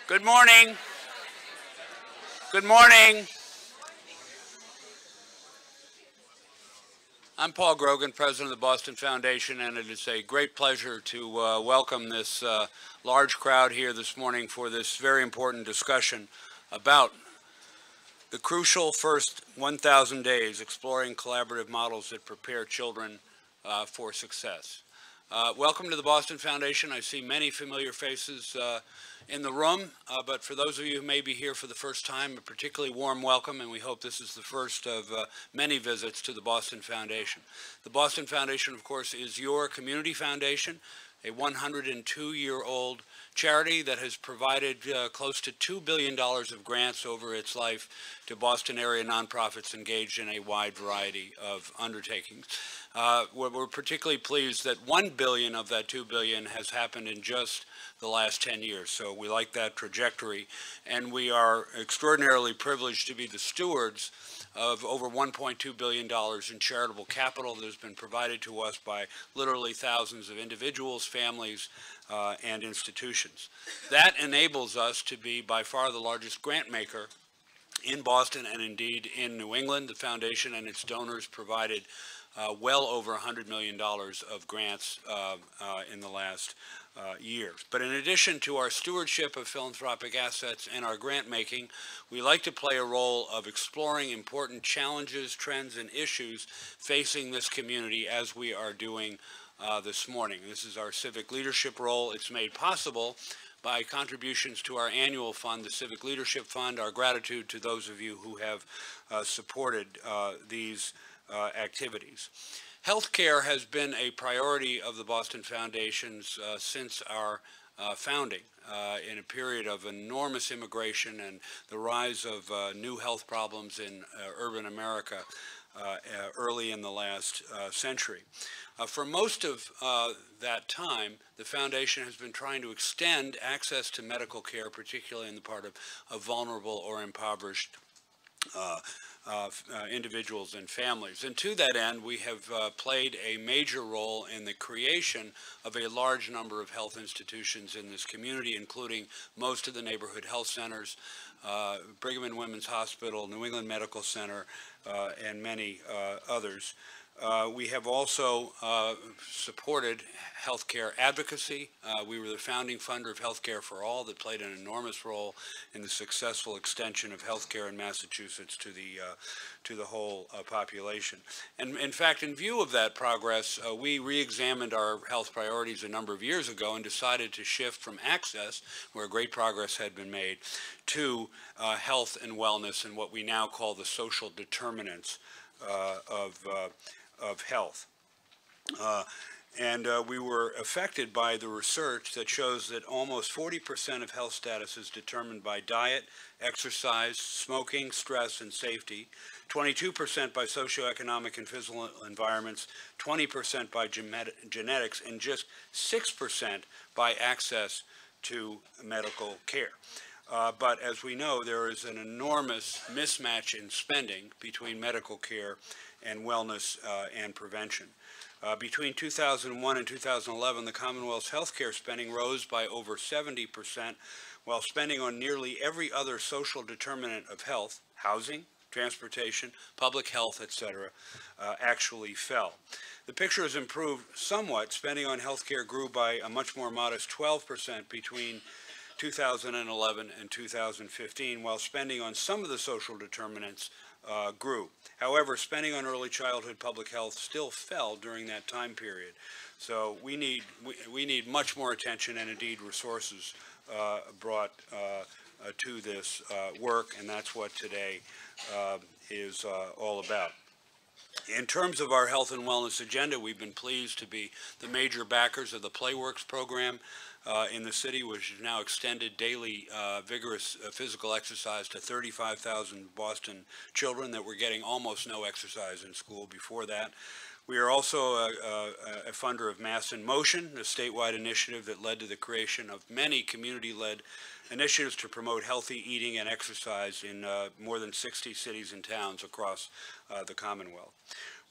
Good morning. Good morning. I'm Paul Grogan, president of the Boston Foundation, and it is a great pleasure to welcome this large crowd here this morning for this very important discussion about the crucial first 1,000 days exploring collaborative models that prepare children for success. Welcome to the Boston Foundation. I see many familiar faces in the room, but for those of you who may be here for the first time, a particularly warm welcome, and we hope this is the first of many visits to the Boston Foundation. The Boston Foundation, of course, is your community foundation, a 102-year-old charity that has provided close to $2 billion of grants over its life to Boston area nonprofits engaged in a wide variety of undertakings. We're particularly pleased that $1 billion of that $2 billion has happened in just the last 10 years. So we like that trajectory, and we are extraordinarily privileged to be the stewards of over $1.2 billion in charitable capital that has been provided to us by literally thousands of individuals, families, and institutions. That enables us to be by far the largest grant maker in Boston and indeed in New England. The foundation and its donors provided well over $100 million of grants in the last years. But in addition to our stewardship of philanthropic assets and our grant making, we like to play a role of exploring important challenges, trends, and issues facing this community as we are doing this morning. This is our civic leadership role. It's made possible by contributions to our annual fund, the Civic Leadership Fund. Our gratitude to those of you who have supported these activities. Healthcare has been a priority of the Boston Foundation's since our founding in a period of enormous immigration and the rise of new health problems in urban America early in the last century. For most of that time, the Foundation has been trying to extend access to medical care, particularly in the part of vulnerable or impoverished individuals and families. And to that end, we have played a major role in the creation of a large number of health institutions in this community, including most of the neighborhood health centers, Brigham and Women's Hospital, New England Medical Center, and many others. We have also supported healthcare advocacy. We were the founding funder of Healthcare for All that played an enormous role in the successful extension of healthcare in Massachusetts to the whole population. And in fact, in view of that progress, we re-examined our health priorities a number of years ago and decided to shift from access, where great progress had been made, to health and wellness and what we now call the social determinants of health. We were affected by the research that shows that almost 40% of health status is determined by diet, exercise, smoking, stress, and safety, 22% by socioeconomic and physical environments, 20% by genetics, and just 6% by access to medical care. But as we know, there is an enormous mismatch in spending between medical care and wellness and prevention. Between 2001 and 2011, the Commonwealth's healthcare spending rose by over 70%, while spending on nearly every other social determinant of health, housing, transportation, public health, etc., actually fell. The picture has improved somewhat. Spending on healthcare grew by a much more modest 12% between 2011 and 2015, while spending on some of the social determinants grew. However, spending on early childhood public health still fell during that time period. So we need much more attention and indeed resources brought to this work, and that's what today is all about. In terms of our health and wellness agenda, we've been pleased to be the major backers of the PlayWorks program in the city, which has now extended daily vigorous physical exercise to 35,000 Boston children that were getting almost no exercise in school before that. We are also a funder of Mass in Motion, a statewide initiative that led to the creation of many community-led initiatives to promote healthy eating and exercise in more than 60 cities and towns across the Commonwealth.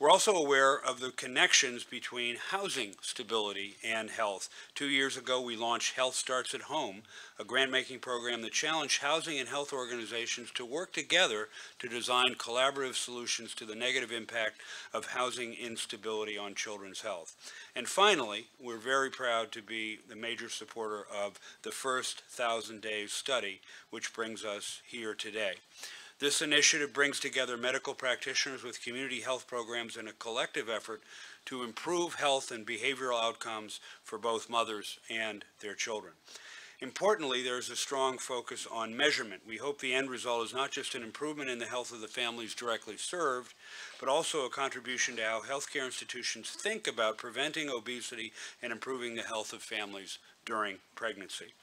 We're also aware of the connections between housing stability and health. 2 years ago, we launched Health Starts at Home, a grant-making program that challenged housing and health organizations to work together to design collaborative solutions to the negative impact of housing instability on children's health. And finally, we're very proud to be the major supporter of the first 1,000 Days study, which brings us here today. This initiative brings together medical practitioners with community health programs in a collective effort to improve health and behavioral outcomes for both mothers and their children. Importantly, there is a strong focus on measurement. We hope the end result is not just an improvement in the health of the families directly served, but also a contribution to how healthcare institutions think about preventing obesity and improving the health of families during pregnancy.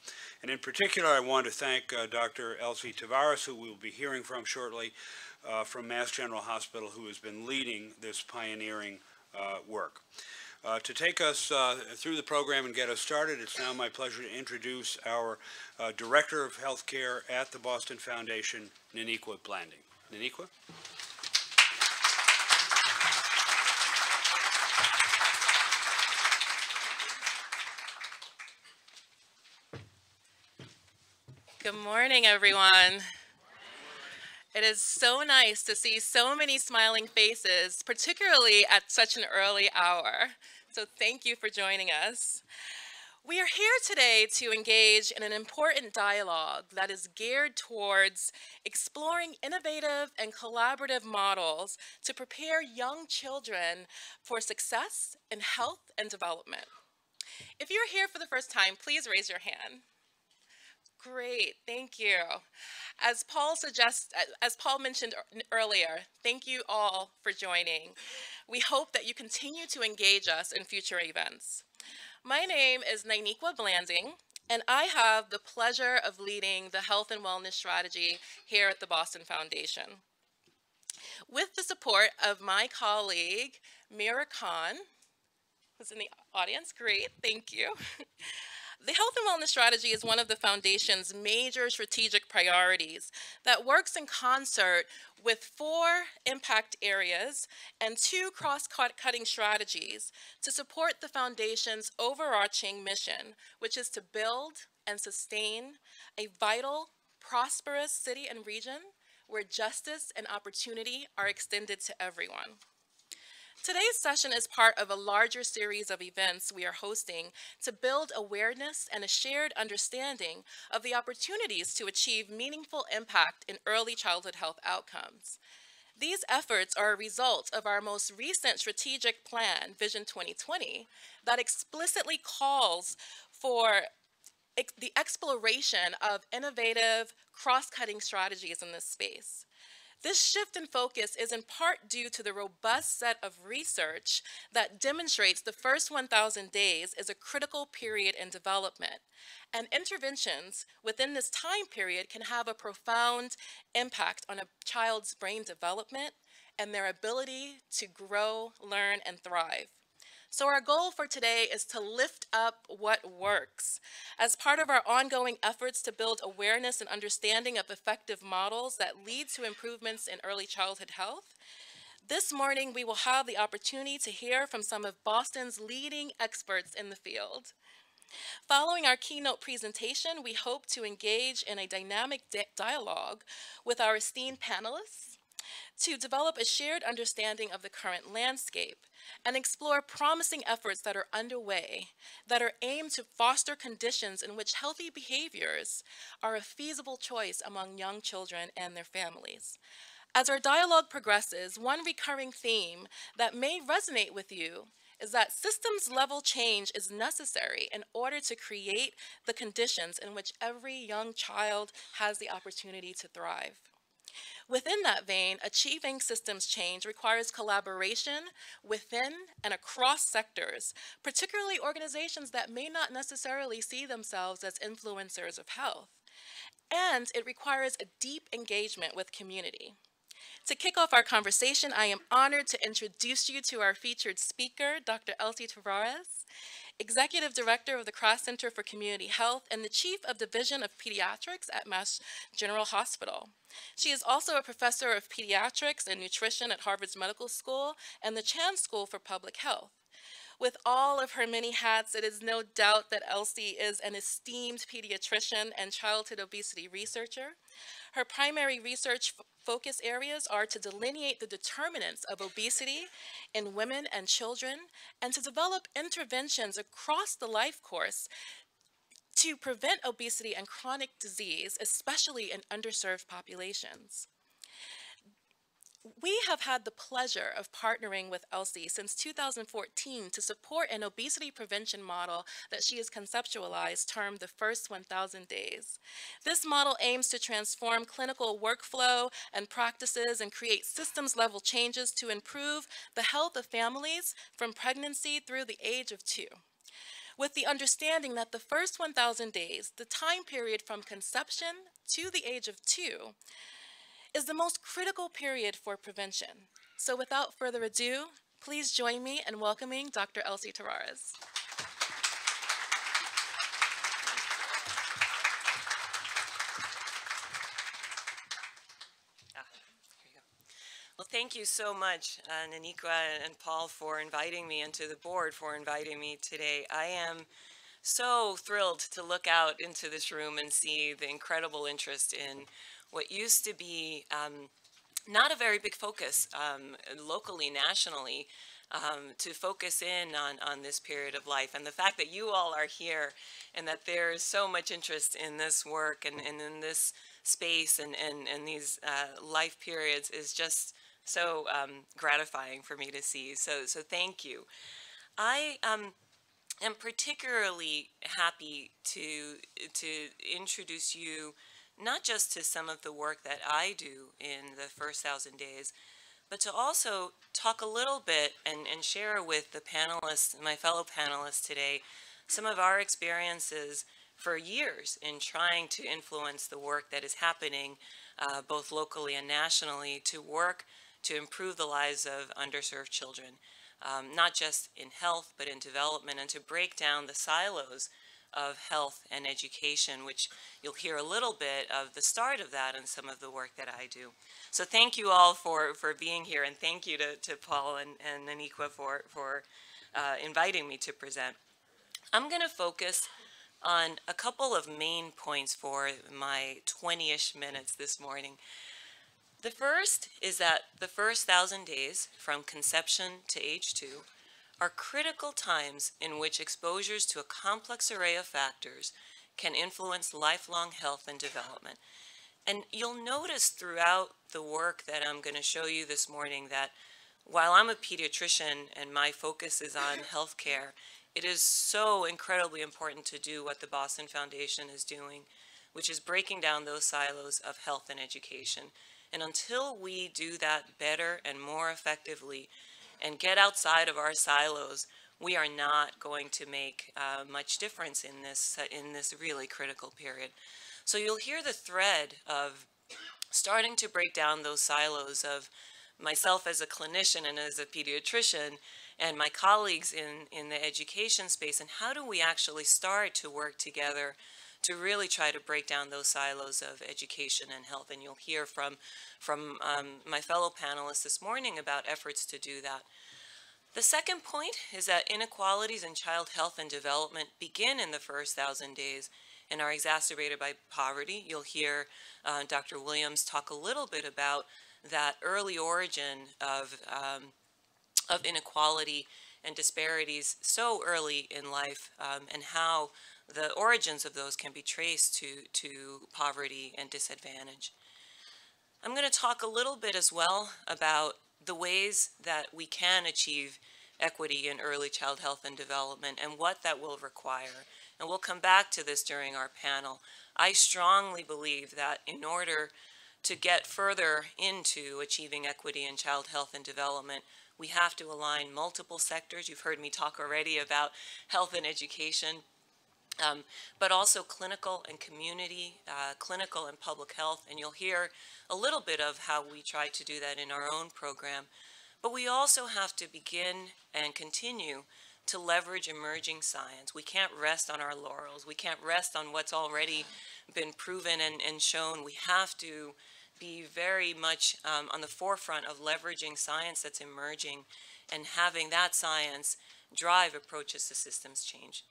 And in particular, I want to thank Dr. Elsie Tavares, who we'll be hearing from shortly, from Mass General Hospital, who has been leading this pioneering work. To take us through the program and get us started, it's now my pleasure to introduce our Director of Healthcare at the Boston Foundation, Inequality Blanding. Inequality? Good morning, everyone. It is so nice to see so many smiling faces, particularly at such an early hour. So thank you for joining us. We are here today to engage in an important dialogue that is geared towards exploring innovative and collaborative models to prepare young children for success in health and development. If you're here for the first time, please raise your hand. Great, thank you. As Paul mentioned earlier, thank you all for joining. We hope that you continue to engage us in future events. My name is Inequality Blanding, and I have the pleasure of leading the health and wellness strategy here at the Boston Foundation. With the support of my colleague, Mira Khan, who's in the audience, great, thank you. The health and wellness strategy is one of the Foundation's major strategic priorities that works in concert with 4 impact areas and 2 cross-cutting strategies to support the Foundation's overarching mission, which is to build and sustain a vital, prosperous city and region where justice and opportunity are extended to everyone. Today's session is part of a larger series of events we are hosting to build awareness and a shared understanding of the opportunities to achieve meaningful impact in early childhood health outcomes. These efforts are a result of our most recent strategic plan, Vision 2020, that explicitly calls for the exploration of innovative, cross-cutting strategies in this space. This shift in focus is in part due to the robust set of research that demonstrates the first 1,000 days is a critical period in development, and interventions within this time period can have a profound impact on a child's brain development and their ability to grow, learn, and thrive. So our goal for today is to lift up what works. As part of our ongoing efforts to build awareness and understanding of effective models that lead to improvements in early childhood health, this morning we will have the opportunity to hear from some of Boston's leading experts in the field. Following our keynote presentation, we hope to engage in a dynamic dialogue with our esteemed panelists to develop a shared understanding of the current landscape and explore promising efforts that are underway that are aimed to foster conditions in which healthy behaviors are a feasible choice among young children and their families. As our dialogue progresses, one recurring theme that may resonate with you is that systems-level change is necessary in order to create the conditions in which every young child has the opportunity to thrive. Within that vein, achieving systems change requires collaboration within and across sectors, particularly organizations that may not necessarily see themselves as influencers of health. And it requires a deep engagement with community. To kick off our conversation, I am honored to introduce you to our featured speaker, Dr. Elsie Tavares. Executive Director of the Cross Center for Community Health, and the Chief of Division of Pediatrics at Mass General Hospital. She is also a professor of pediatrics and nutrition at Harvard's Medical School and the Chan School for Public Health. With all of her many hats, it is no doubt that Elsie is an esteemed pediatrician and childhood obesity researcher. Her primary research focus areas are to delineate the determinants of obesity in women and children and to develop interventions across the life course to prevent obesity and chronic disease, especially in underserved populations. We have had the pleasure of partnering with Elsie since 2014 to support an obesity prevention model that she has conceptualized termed the first 1,000 days. This model aims to transform clinical workflow and practices and create systems-level changes to improve the health of families from pregnancy through the age of 2. With the understanding that the first 1,000 days, the time period from conception to the age of 2, is the most critical period for prevention. So without further ado, please join me in welcoming Dr. Elsie Terrares. Well, thank you so much, Naniqua and Paul, for inviting me, and to the board for inviting me today. I am so thrilled to look out into this room and see the incredible interest in what used to be not a very big focus locally, nationally, to focus in on this period of life. And the fact that you all are here and that there's so much interest in this work and in this space and these life periods is just so gratifying for me to see. So thank you. I am particularly happy to introduce you not just to some of the work that I do in the first 1,000 days, but to also talk a little bit and share with the panelists, my fellow panelists today, some of our experiences for years in trying to influence the work that is happening both locally and nationally to work to improve the lives of underserved children, not just in health, but in development, and to break down the silos of health and education, which you'll hear a little bit of the start of that in some of the work that I do. So thank you all for being here, and thank you to Paul and Naniqua for inviting me to present. I'm going to focus on a couple of main points for my 20-ish minutes this morning. The first is that the first 1,000 days from conception to age 2 are critical times in which exposures to a complex array of factors can influence lifelong health and development. And you'll notice throughout the work that I'm going to show you this morning that while I'm a pediatrician and my focus is on healthcare, it is so incredibly important to do what the Boston Foundation is doing, which is breaking down those silos of health and education. And until we do that better and more effectively, and get outside of our silos, we are not going to make much difference in this really critical period. So you'll hear the thread of starting to break down those silos of myself as a clinician and as a pediatrician and my colleagues in the education space, and how do we actually start to work together to really try to break down those silos of education and health. And you'll hear from my fellow panelists this morning about efforts to do that. The second point is that inequalities in child health and development begin in the first 1,000 days and are exacerbated by poverty. You'll hear Dr. Williams talk a little bit about that early origin of inequality and disparities so early in life, and how the origins of those can be traced to poverty and disadvantage. I'm going to talk a little bit as well about the ways that we can achieve equity in early child health and development and what that will require. And we'll come back to this during our panel. I strongly believe that in order to get further into achieving equity in child health and development, we have to align multiple sectors. You've heard me talk already about health and education, but also clinical and community, clinical and public health. And you'll hear a little bit of how we try to do that in our own program. But we also have to begin and continue to leverage emerging science. We can't rest on our laurels. We can't rest on what's already been proven and shown. We have to be very much on the forefront of leveraging science that's emerging and having that science drive approaches to systems change.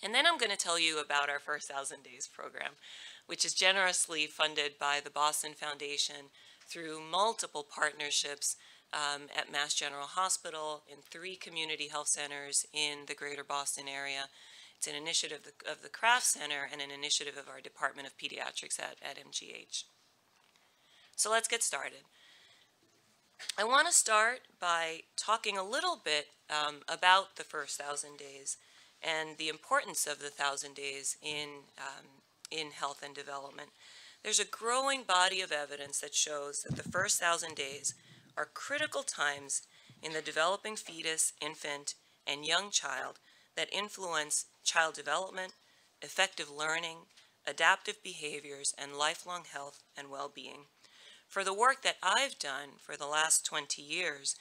And then I'm going to tell you about our First 1,000 Days program, which is generously funded by the Boston Foundation through multiple partnerships at Mass General Hospital, in 3 community health centers in the greater Boston area. It's an initiative of the Kraft Center and an initiative of our Department of Pediatrics at MGH. So let's get started. I want to start by talking a little bit about the first 1,000 days and the importance of the 1,000 days in health and development. There's a growing body of evidence that shows that the first 1,000 days are critical times in the developing fetus, infant, and young child that influence child development, effective learning, adaptive behaviors, and lifelong health and well-being. For the work that I've done for the last 20 years,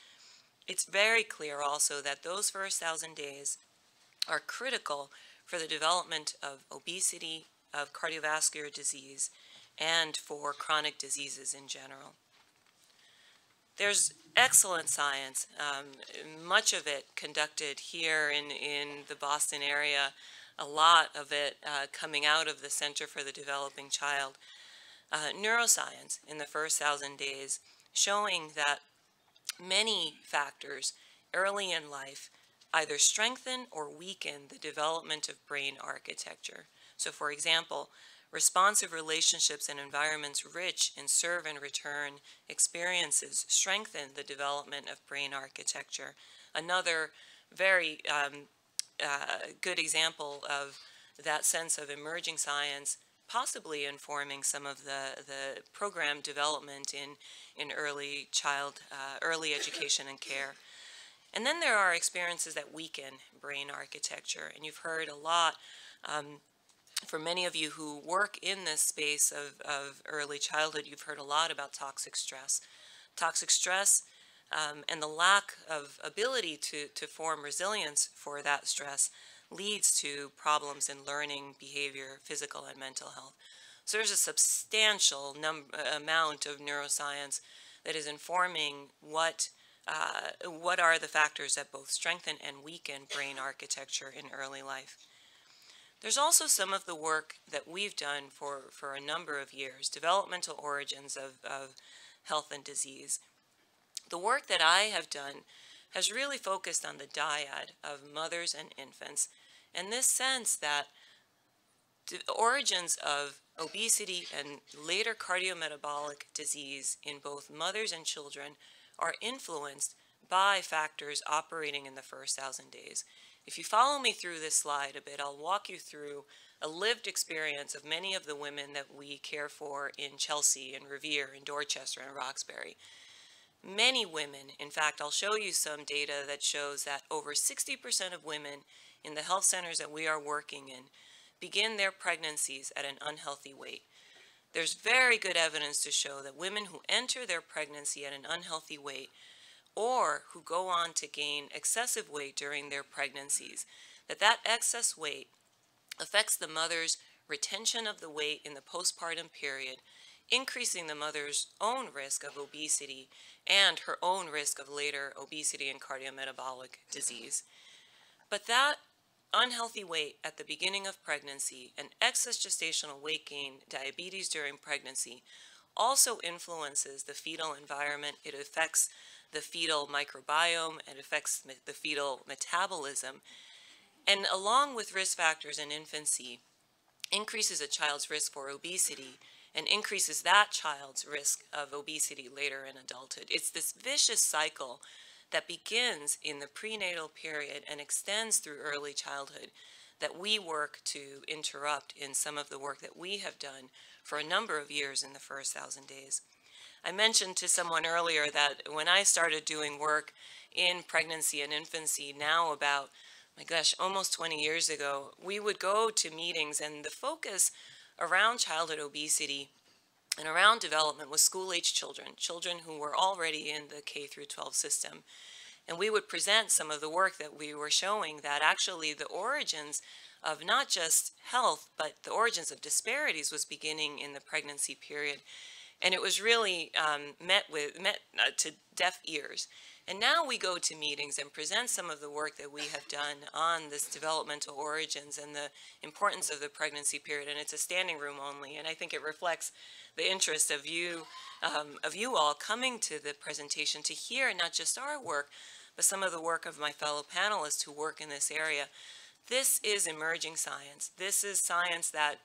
it's very clear also that those first 1,000 days are critical for the development of obesity, of cardiovascular disease, and for chronic diseases in general. There's excellent science, much of it conducted here in the Boston area, a lot of it coming out of the Center for the Developing Child. Neuroscience in the first 1,000 days, showing that many factors early in life either strengthen or weaken the development of brain architecture. So for example, responsive relationships and environments rich in serve and return experiences strengthen the development of brain architecture. Another very good example of that sense of emerging science possibly informing some of the program development in early education and care. And then there are experiences that weaken brain architecture, and you've heard a lot for many of you who work in this space of early childhood, you've heard a lot about toxic stress. Toxic stress and the lack of ability to form resilience for that stress leads to problems in learning, behavior, physical, and mental health. So there's a substantial amount of neuroscience that is informing what are the factors that both strengthen and weaken brain architecture in early life. There's also some of the work that we've done for a number of years, developmental origins of health and disease. The work that I have done has really focused on the dyad of mothers and infants, and this sense that the origins of obesity and later cardiometabolic disease in both mothers and children are influenced by factors operating in the first 1,000 days. If you follow me through this slide a bit, I'll walk you through a lived experience of many of the women that we care for in Chelsea and Revere and Dorchester and Roxbury. Many women, in fact, I'll show you some data that shows that over 60% of women in the health centers that we are working in begin their pregnancies at an unhealthy weight. There's very good evidence to show that women who enter their pregnancy at an unhealthy weight or who go on to gain excessive weight during their pregnancies, that excess weight affects the mother's retention of the weight in the postpartum period, increasing the mother's own risk of obesity and her own risk of later obesity and cardiometabolic disease. But that unhealthy weight at the beginning of pregnancy and excess gestational weight gain, diabetes during pregnancy, also influences the fetal environment. It affects the fetal microbiome, it affects the fetal metabolism, and along with risk factors in infancy, increases a child's risk for obesity and increases that child's risk of obesity later in adulthood. It's this vicious cycle that begins in the prenatal period and extends through early childhood that we work to interrupt in some of the work that we have done for a number of years in the first 1,000 days. I mentioned to someone earlier that when I started doing work in pregnancy and infancy, now about, my gosh, almost 20 years ago, we would go to meetings and the focus around childhood obesity and around development was school-age children, children who were already in the K through 12 system. And we would present some of the work that we were showing that actually the origins of not just health, but the origins of disparities was beginning in the pregnancy period. And it was really met to deaf ears. And now we go to meetings and present some of the work that we have done on this developmental origins and the importance of the pregnancy period. And it's a standing room only. And I think it reflects the interest of you all coming to the presentation to hear not just our work, but some of the work of my fellow panelists who work in this area. This is emerging science. This is science that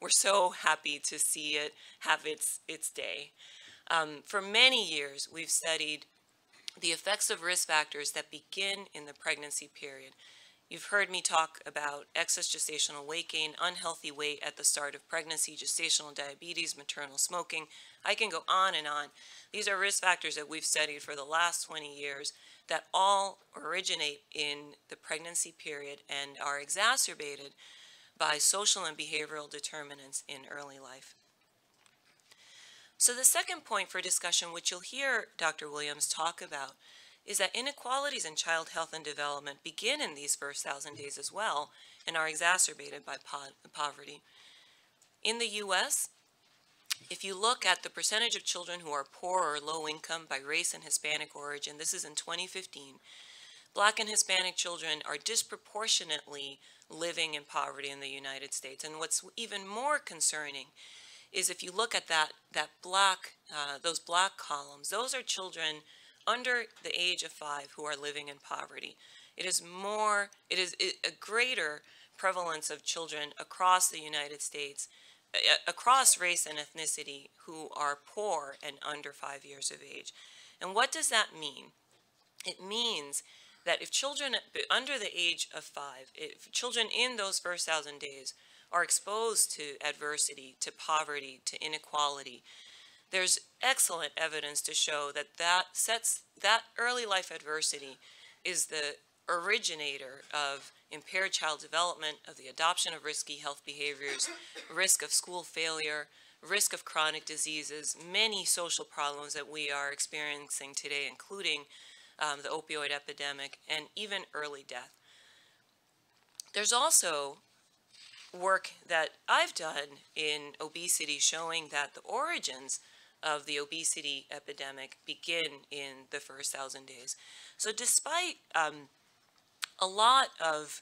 we're so happy to see it have its day. For many years, we've studied the effects of risk factors that begin in the pregnancy period. You've heard me talk about excess gestational weight gain, unhealthy weight at the start of pregnancy, gestational diabetes, maternal smoking. I can go on and on. These are risk factors that we've studied for the last 20 years that all originate in the pregnancy period and are exacerbated by social and behavioral determinants in early life. So the second point for discussion, which you'll hear Dr. Williams talk about, is that inequalities in child health and development begin in these first 1,000 days as well and are exacerbated by poverty. In the U.S., if you look at the percentage of children who are poor or low income by race and Hispanic origin, this is in 2015, Black and Hispanic children are disproportionately living in poverty in the United States. And what's even more concerning is if you look at those black columns, those are children under the age of 5 who are living in poverty. It is a greater prevalence of children across the United States, across race and ethnicity, who are poor and under 5 years of age. And what does that mean? It means that if children under the age of 5, if children in those first 1,000 days are exposed to adversity, to poverty, to inequality, there's excellent evidence to show that early life adversity is the originator of impaired child development, of the adoption of risky health behaviors, risk of school failure, risk of chronic diseases, many social problems that we are experiencing today, including the opioid epidemic, and even early death. There's also work that I've done in obesity showing that the origins of the obesity epidemic begin in the first 1,000 days. So despite a lot of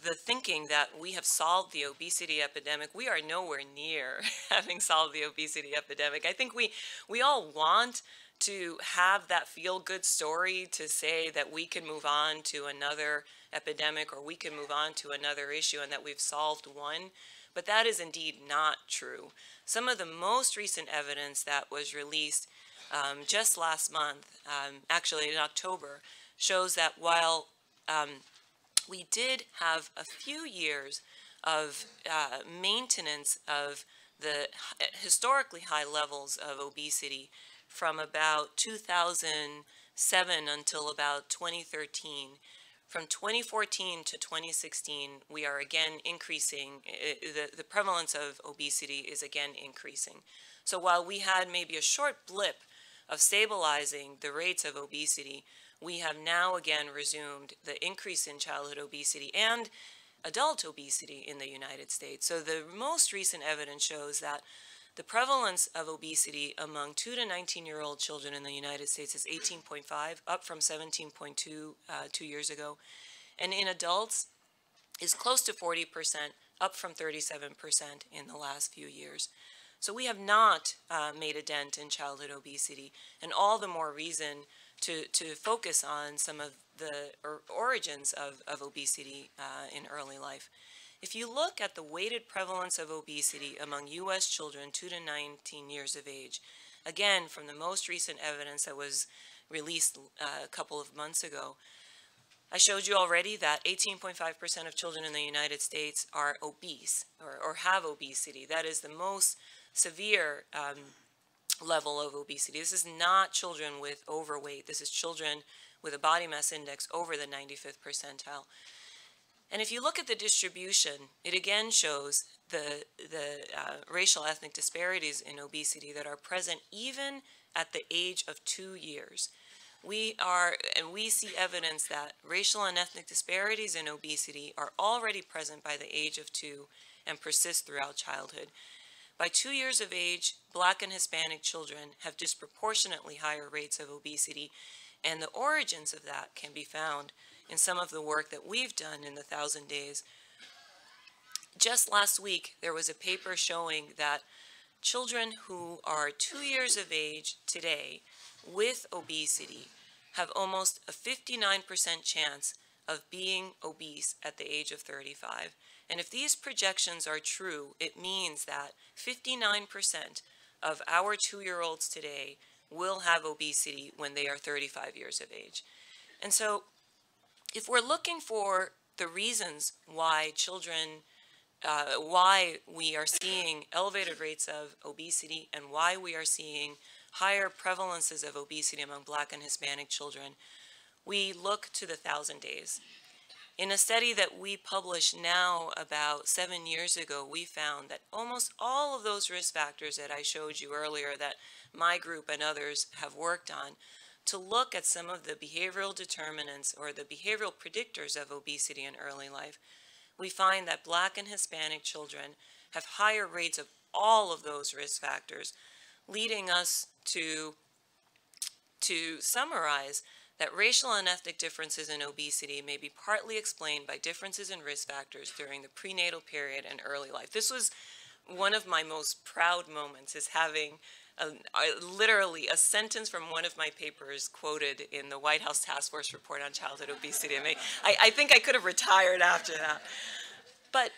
the thinking that we have solved the obesity epidemic, we are nowhere near having solved the obesity epidemic. I think we all want to have that feel-good story to say that we can move on to another epidemic or we can move on to another issue and that we've solved one, but that is indeed not true. Some of the most recent evidence that was released just last month, actually in October, shows that while we did have a few years of maintenance of the historically high levels of obesity from about 2007 until about 2013. From 2014 to 2016, we are again increasing, the prevalence of obesity is again increasing. So while we had maybe a short blip of stabilizing the rates of obesity, we have now again resumed the increase in childhood obesity and adult obesity in the United States. So the most recent evidence shows that the prevalence of obesity among 2 to 19-year-old children in the United States is 18.5, up from 17.2 2 years ago. And in adults is close to 40%, up from 37% in the last few years. So we have not made a dent in childhood obesity, and all the more reason to focus on some of the origins of obesity in early life. If you look at the weighted prevalence of obesity among U.S. children 2 to 19 years of age, again, from the most recent evidence that was released a couple of months ago, I showed you already that 18.5% of children in the United States are obese or have obesity. That is the most severe level of obesity. This is not children with overweight. This is children with a body mass index over the 95th percentile. And if you look at the distribution, it again shows the racial ethnic disparities in obesity that are present even at the age of 2 years. We see evidence that racial and ethnic disparities in obesity are already present by the age of 2 and persist throughout childhood. By 2 years of age, Black and Hispanic children have disproportionately higher rates of obesity, and the origins of that can be found in some of the work that we've done in the 1,000 Days. Just last week, there was a paper showing that children who are 2 years of age today with obesity have almost a 59% chance of being obese at the age of 35. And if these projections are true, it means that 59% of our 2-year-olds today will have obesity when they are 35 years of age. And so if we're looking for the reasons why why we are seeing elevated rates of obesity and why we are seeing higher prevalences of obesity among Black and Hispanic children, we look to the 1,000 Days. In a study that we published now about 7 years ago, we found that almost all of those risk factors that I showed you earlier that my group and others have worked on to look at some of the behavioral determinants or the behavioral predictors of obesity in early life, we find that Black and Hispanic children have higher rates of all of those risk factors, leading us to summarize that racial and ethnic differences in obesity may be partly explained by differences in risk factors during the prenatal period and early life. This was one of my most proud moments, is having literally a sentence from one of my papers quoted in the White House Task Force Report on Childhood Obesity. I think I could have retired after that. But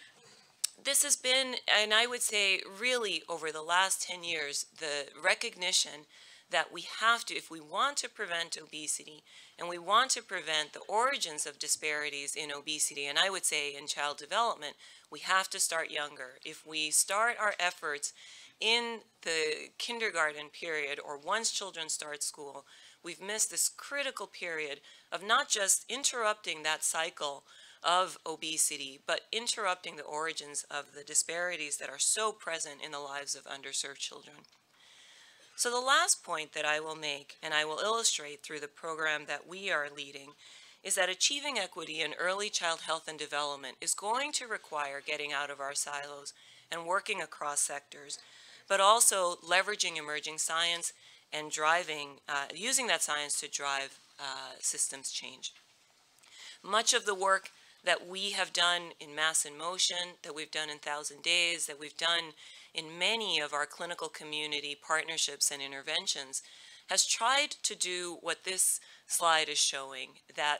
this has been, and I would say really over the last 10 years, the recognition that we have to, if we want to prevent obesity and we want to prevent the origins of disparities in obesity, and I would say in child development, we have to start younger. If we start our efforts in the kindergarten period or once children start school, we've missed this critical period of not just interrupting that cycle of obesity, but interrupting the origins of the disparities that are so present in the lives of underserved children. So the last point that I will make, and I will illustrate through the program that we are leading, is that achieving equity in early child health and development is going to require getting out of our silos and working across sectors, but also leveraging emerging science and using that science to drive systems change. Much of the work that we have done in Mass in Motion, that we've done in 1,000 Days, that we've done in many of our clinical community partnerships and interventions, has tried to do what this slide is showing, that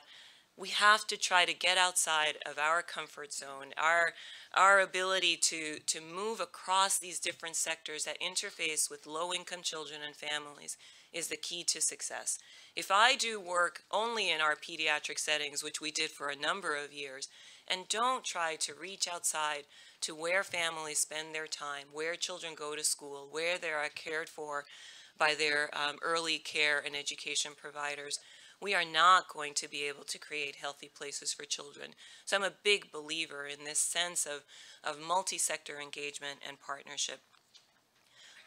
we have to try to get outside of our comfort zone, our ability to move across these different sectors that interface with low-income children and families is the key to success. If I do work only in our pediatric settings, which we did for a number of years, and don't try to reach outside to where families spend their time, where children go to school, where they are cared for by their early care and education providers, we are not going to be able to create healthy places for children. So I'm a big believer in this sense of multi-sector engagement and partnership.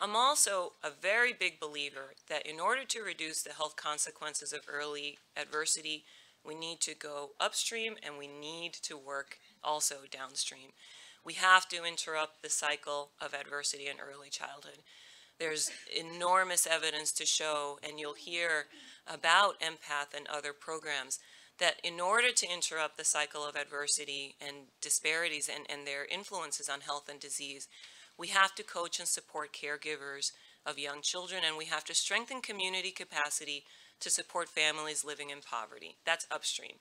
I'm also a very big believer that in order to reduce the health consequences of early adversity, we need to go upstream and we need to work also downstream. We have to interrupt the cycle of adversity in early childhood. There's enormous evidence to show, and you'll hear about Empath and other programs, that in order to interrupt the cycle of adversity and disparities and their influences on health and disease, we have to coach and support caregivers of young children, and we have to strengthen community capacity to support families living in poverty. That's upstream.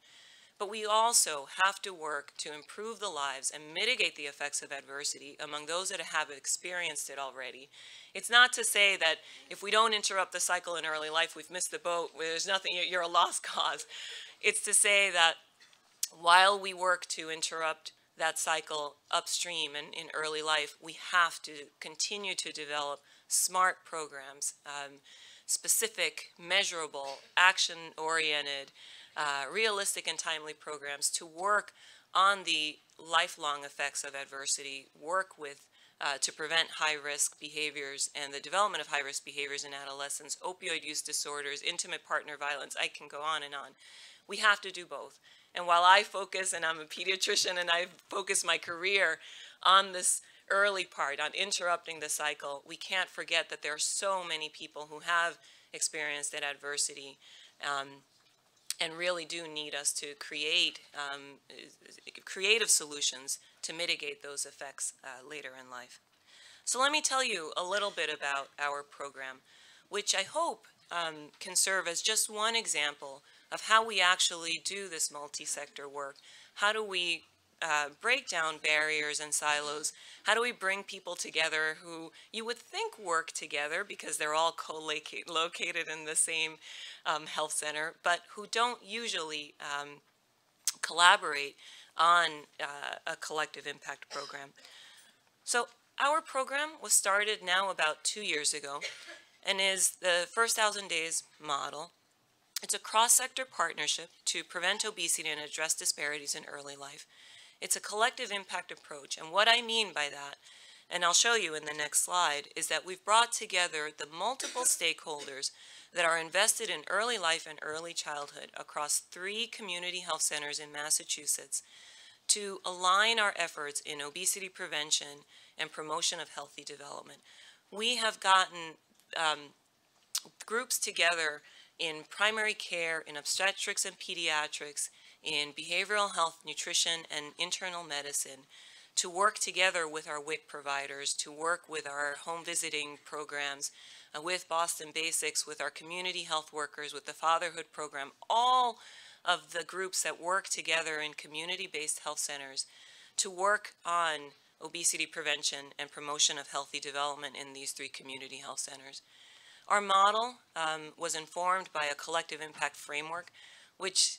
But we also have to work to improve the lives and mitigate the effects of adversity among those that have experienced it already. It's not to say that if we don't interrupt the cycle in early life, we've missed the boat, there's nothing, you're a lost cause. It's to say that while we work to interrupt that cycle upstream and in early life, we have to continue to develop smart programs, specific, measurable, action-oriented, realistic and timely programs to work on the lifelong effects of adversity, work with to prevent high-risk behaviors and the development of high-risk behaviors in adolescents, opioid use disorders, intimate partner violence. I can go on and on. We have to do both. And while I focus, and I'm a pediatrician, and I've focused my career on this early part, on interrupting the cycle, we can't forget that there are so many people who have experienced that adversity and really do need us to create creative solutions to mitigate those effects later in life. So let me tell you a little bit about our program, which I hope can serve as just one example of how we actually do this multi-sector work. How do we break down barriers and silos? How do we bring people together who you would think work together because they're all co-located in the same health center, but who don't usually collaborate on a collective impact program? So our program was started now about 2 years ago and is the First 1,000 Days model. It's a cross-sector partnership to prevent obesity and address disparities in early life. It's a collective impact approach, and what I mean by that, and I'll show you in the next slide, is that we've brought together the multiple stakeholders that are invested in early life and early childhood across 3 community health centers in Massachusetts to align our efforts in obesity prevention and promotion of healthy development. We have gotten groups together in primary care, in obstetrics and pediatrics, in behavioral health, nutrition, and internal medicine to work together with our WIC providers, to work with our home visiting programs, with Boston Basics, with our community health workers, with the fatherhood program, all of the groups that work together in community-based health centers to work on obesity prevention and promotion of healthy development in these 3 community health centers. Our model was informed by a collective impact framework, which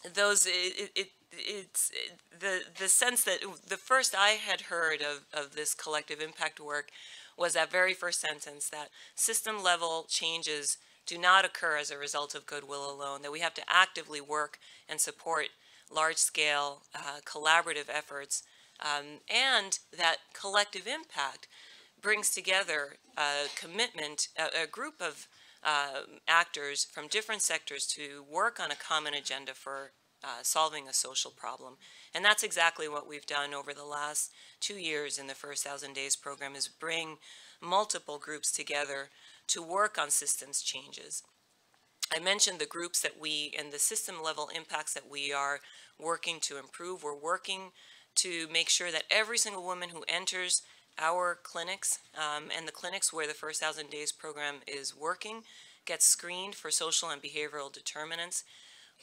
it's the sense that the first I had heard of this collective impact work was that very first sentence, that system level changes do not occur as a result of goodwill alone, that we have to actively work and support large-scale collaborative efforts, and that collective impact brings together a commitment, a group of actors from different sectors to work on a common agenda for solving a social problem. And that's exactly what we've done over the last 2 years in the First 1,000 Days program, is bring multiple groups together to work on systems changes. I mentioned the groups that we, and the system level impacts that we are working to improve. We're working to make sure that every single woman who enters our clinics and the clinics where the First 1,000 Days program is working gets screened for social and behavioral determinants.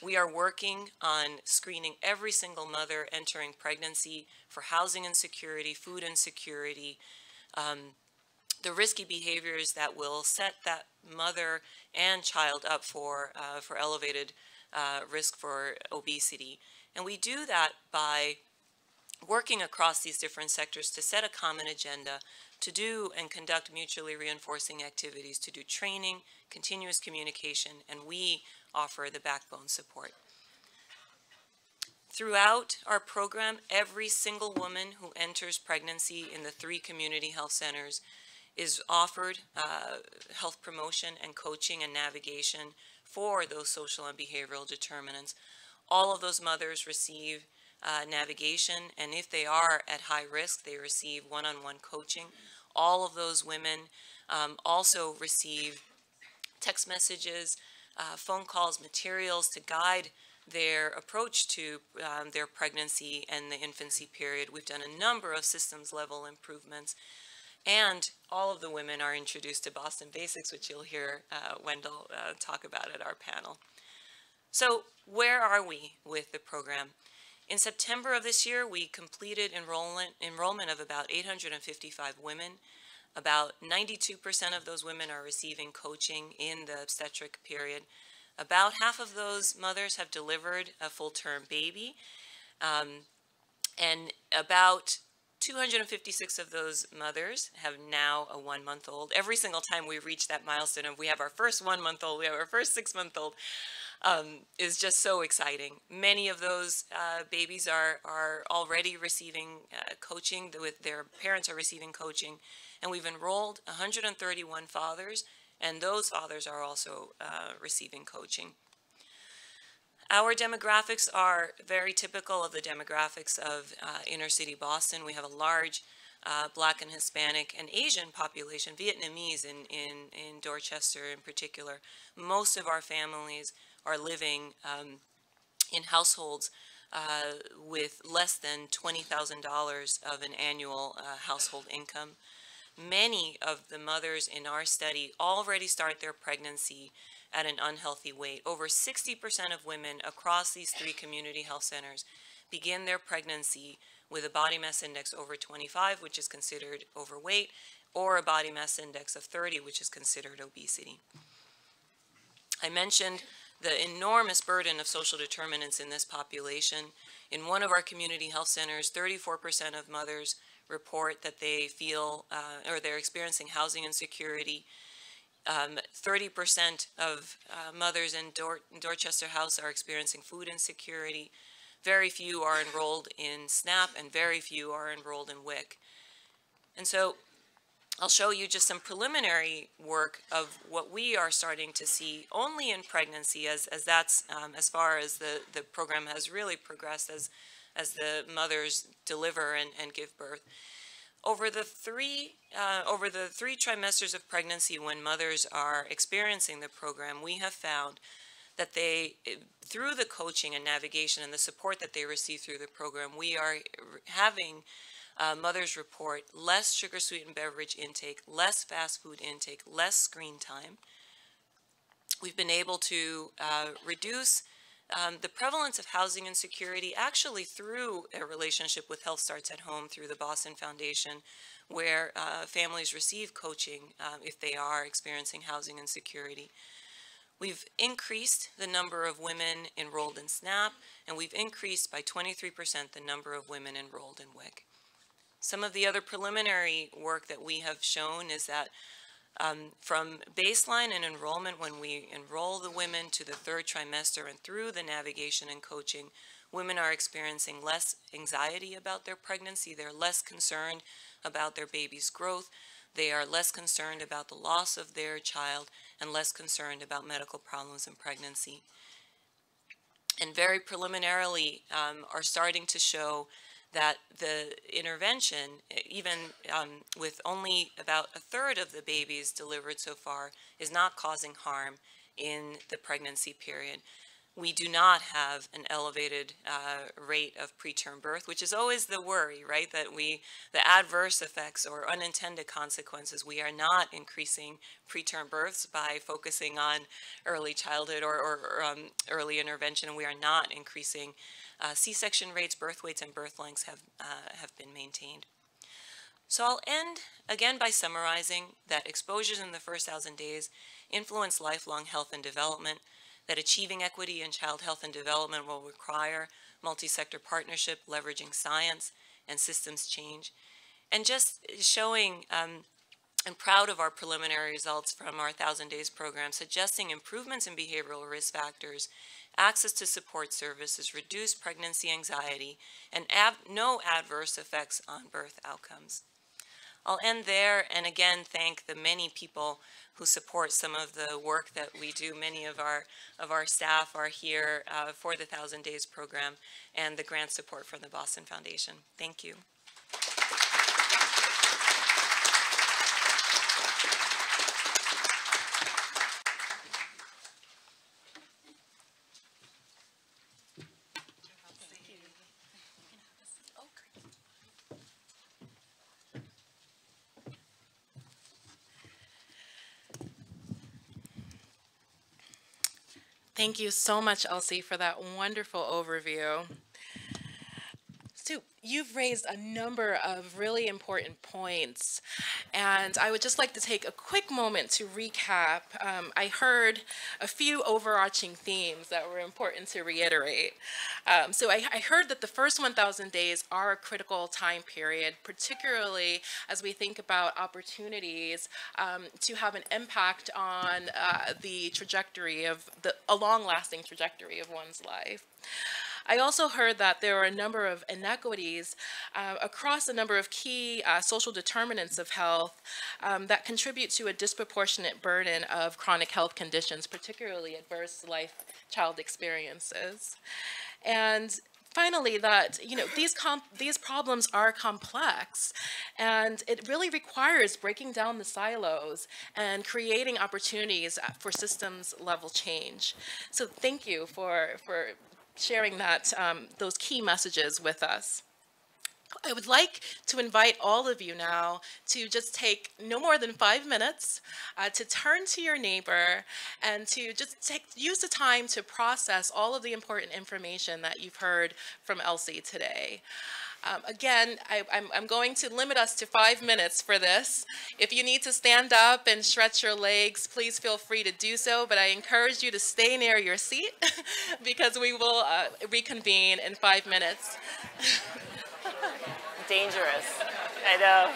We are working on screening every single mother entering pregnancy for housing insecurity, food insecurity, the risky behaviors that will set that mother and child up for elevated risk for obesity. And we do that by working across these different sectors to set a common agenda, to do and conduct mutually reinforcing activities, to do training, continuous communication, and we offer the backbone support. Throughout our program, every single woman who enters pregnancy in the 3 community health centers is offered health promotion and coaching and navigation for those social and behavioral determinants. All of those mothers receive navigation, and if they are at high risk, they receive one-on-one coaching. All of those women also receive text messages, phone calls, materials to guide their approach to their pregnancy and the infancy period. We've done a number of systems level improvements, and all of the women are introduced to Boston Basics, which you'll hear Wendell talk about at our panel. So where are we with the program? In September of this year, we completed enrollment of about 855 women. About 92% of those women are receiving coaching in the obstetric period. About half of those mothers have delivered a full-term baby, and about 256 of those mothers have now a 1-month-old. Every single time we reach that milestone of we have our first 1-month-old, we have our first 6-month-old, is just so exciting. Many of those babies are already receiving coaching, with their parents are receiving coaching, and we've enrolled 131 fathers, and those fathers are also receiving coaching. Our demographics are very typical of the demographics of inner city Boston. We have a large Black and Hispanic and Asian population, Vietnamese in Dorchester in particular. Most of our families are living in households with less than $20,000 of an annual household income. Many of the mothers in our study already start their pregnancy at an unhealthy weight. Over 60% of women across these 3 community health centers begin their pregnancy with a body mass index over 25, which is considered overweight, or a body mass index of 30, which is considered obesity. I mentioned the enormous burden of social determinants in this population. In one of our community health centers, 34% of mothers report that they feel or they're experiencing housing insecurity. 30% of mothers in Dorchester House are experiencing food insecurity. Very few are enrolled in SNAP, and very few are enrolled in WIC. And so I'll show you just some preliminary work of what we are starting to see only in pregnancy, as that's as far as the program has really progressed as the mothers deliver and give birth. Over the three trimesters of pregnancy, when mothers are experiencing the program, we have found that they, through the coaching and navigation and the support that they receive through the program, we are having mothers report less sugar-sweetened beverage intake, less fast food intake, less screen time. We've been able to reduce the prevalence of housing insecurity actually through a relationship with Health Starts at Home through the Boston Foundation, where families receive coaching if they are experiencing housing insecurity. We've increased the number of women enrolled in SNAP, and we've increased by 23% the number of women enrolled in WIC. Some of the other preliminary work that we have shown is that from baseline and enrollment, when we enroll the women to the 3rd trimester and through the navigation and coaching, women are experiencing less anxiety about their pregnancy. They're less concerned about their baby's growth. They are less concerned about the loss of their child and less concerned about medical problems in pregnancy. And very preliminarily are starting to show that the intervention, even with only about a third of the babies delivered so far, is not causing harm in the pregnancy period. We do not have an elevated rate of preterm birth, which is always the worry, right? That the adverse effects or unintended consequences, we are not increasing preterm births by focusing on early childhood or early intervention. We are not increasing C-section rates, birth weights, and birth lengths have been maintained. So I'll end again by summarizing that exposures in the first 1,000 days influence lifelong health and development, that achieving equity in child health and development will require multi-sector partnership, leveraging science and systems change, and just showing, I'm proud of our preliminary results from our 1,000 Days program, suggesting improvements in behavioral risk factors, access to support services, reduced pregnancy anxiety, and no adverse effects on birth outcomes. I'll end there and again thank the many people who support some of the work that we do. Many of our staff are here for the 1,000 Days program and the grant support from the Boston Foundation. Thank you. Thank you so much, Elsie, for that wonderful overview. So you've raised a number of really important points, and I would just like to take a quick moment to recap. I heard a few overarching themes that were important to reiterate. So I heard that the first 1,000 days are a critical time period, particularly as we think about opportunities to have an impact on the trajectory of a long-lasting trajectory of one's life. I also heard that there are a number of inequities across a number of key social determinants of health that contribute to a disproportionate burden of chronic health conditions, particularly adverse life child experiences. And finally, that these problems are complex, and it really requires breaking down the silos and creating opportunities for systems level change. So thank you for sharing those key messages with us. I would like to invite all of you now to just take no more than 5 minutes to turn to your neighbor and to just use the time to process all of the important information that you've heard from Elsie today. Again, I'm going to limit us to 5 minutes for this. If you need to stand up and stretch your legs, please feel free to do so, but I encourage you to stay near your seat because we will reconvene in 5 minutes. Dangerous. I know.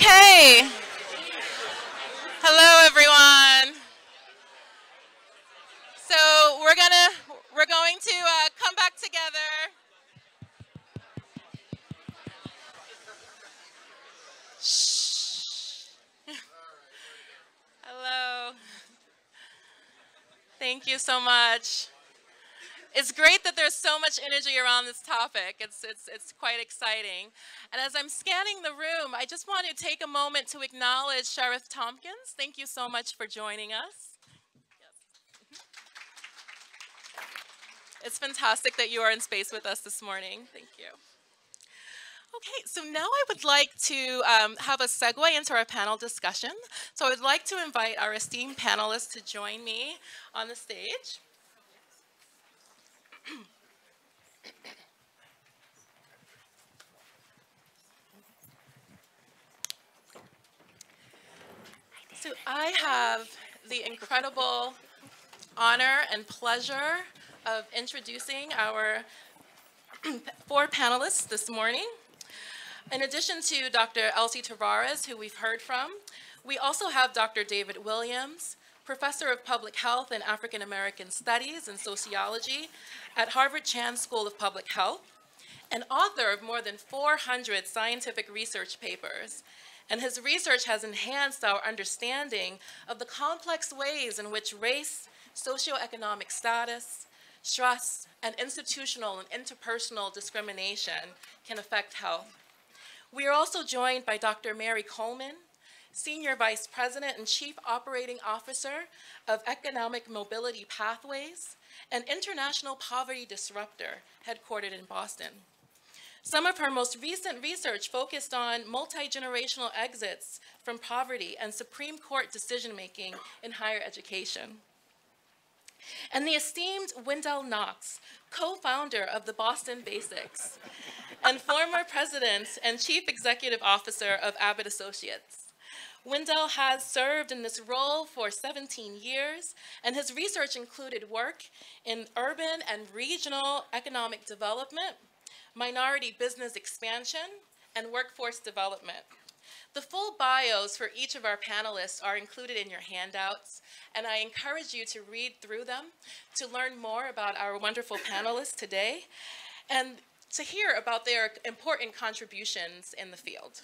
Okay. Hello, everyone. So we're going to come back together. Shh. Hello. Thank you so much. It's great that there's so much energy around this topic. It's quite exciting. And as I'm scanning the room, I just want to take a moment to acknowledge Sheriff Tompkins. Thank you so much for joining us. It's fantastic that you are in space with us this morning. Thank you. Okay, so now I would like to have a segue into our panel discussion. So I would like to invite our esteemed panelists to join me on the stage. So I have the incredible honor and pleasure of introducing our 4 panelists this morning. In addition to Dr. Elsie Tavares, who we've heard from, we also have Dr. David Williams, Professor of Public Health and African American Studies and Sociology at Harvard Chan School of Public Health, and author of more than 400 scientific research papers. And his research has enhanced our understanding of the complex ways in which race, socioeconomic status, stress, and institutional and interpersonal discrimination can affect health. We are also joined by Dr. Mary Coleman, Senior Vice President and Chief Operating Officer of Economic Mobility Pathways, an international poverty disruptor headquartered in Boston. Some of her most recent research focused on multi-generational exits from poverty and Supreme Court decision-making in higher education. And the esteemed Wendell Knox, co-founder of the Boston Basics, and former president and chief executive officer of Abbott Associates. Wendell has served in this role for 17 years, and his research included work in urban and regional economic development, minority business expansion, and workforce development. The full bios for each of our panelists are included in your handouts, and I encourage you to read through them to learn more about our wonderful panelists today and to hear about their important contributions in the field.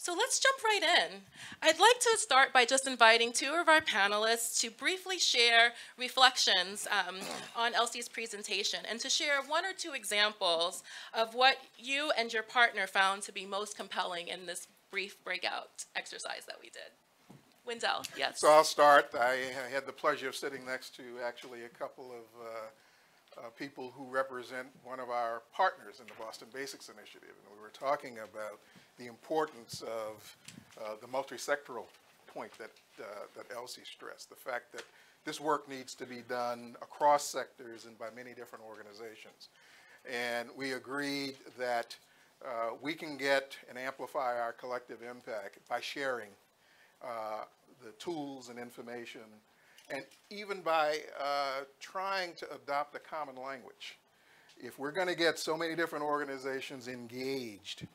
So let's jump right in. I'd like to start by just inviting 2 of our panelists to briefly share reflections on Elsie's presentation and to share 1 or 2 examples of what you and your partner found to be most compelling in this brief breakout exercise that we did. Wendell, yes. So I'll start. I had the pleasure of sitting next to actually a couple of people who represent one of our partners in the Boston Basics Initiative, and we were talking about the importance of the multi-sectoral point that Elsie stressed, the fact that this work needs to be done across sectors and by many different organizations. And we agreed that we can get and amplify our collective impact by sharing the tools and information, and even by trying to adopt a common language. If we're going to get so many different organizations engaged,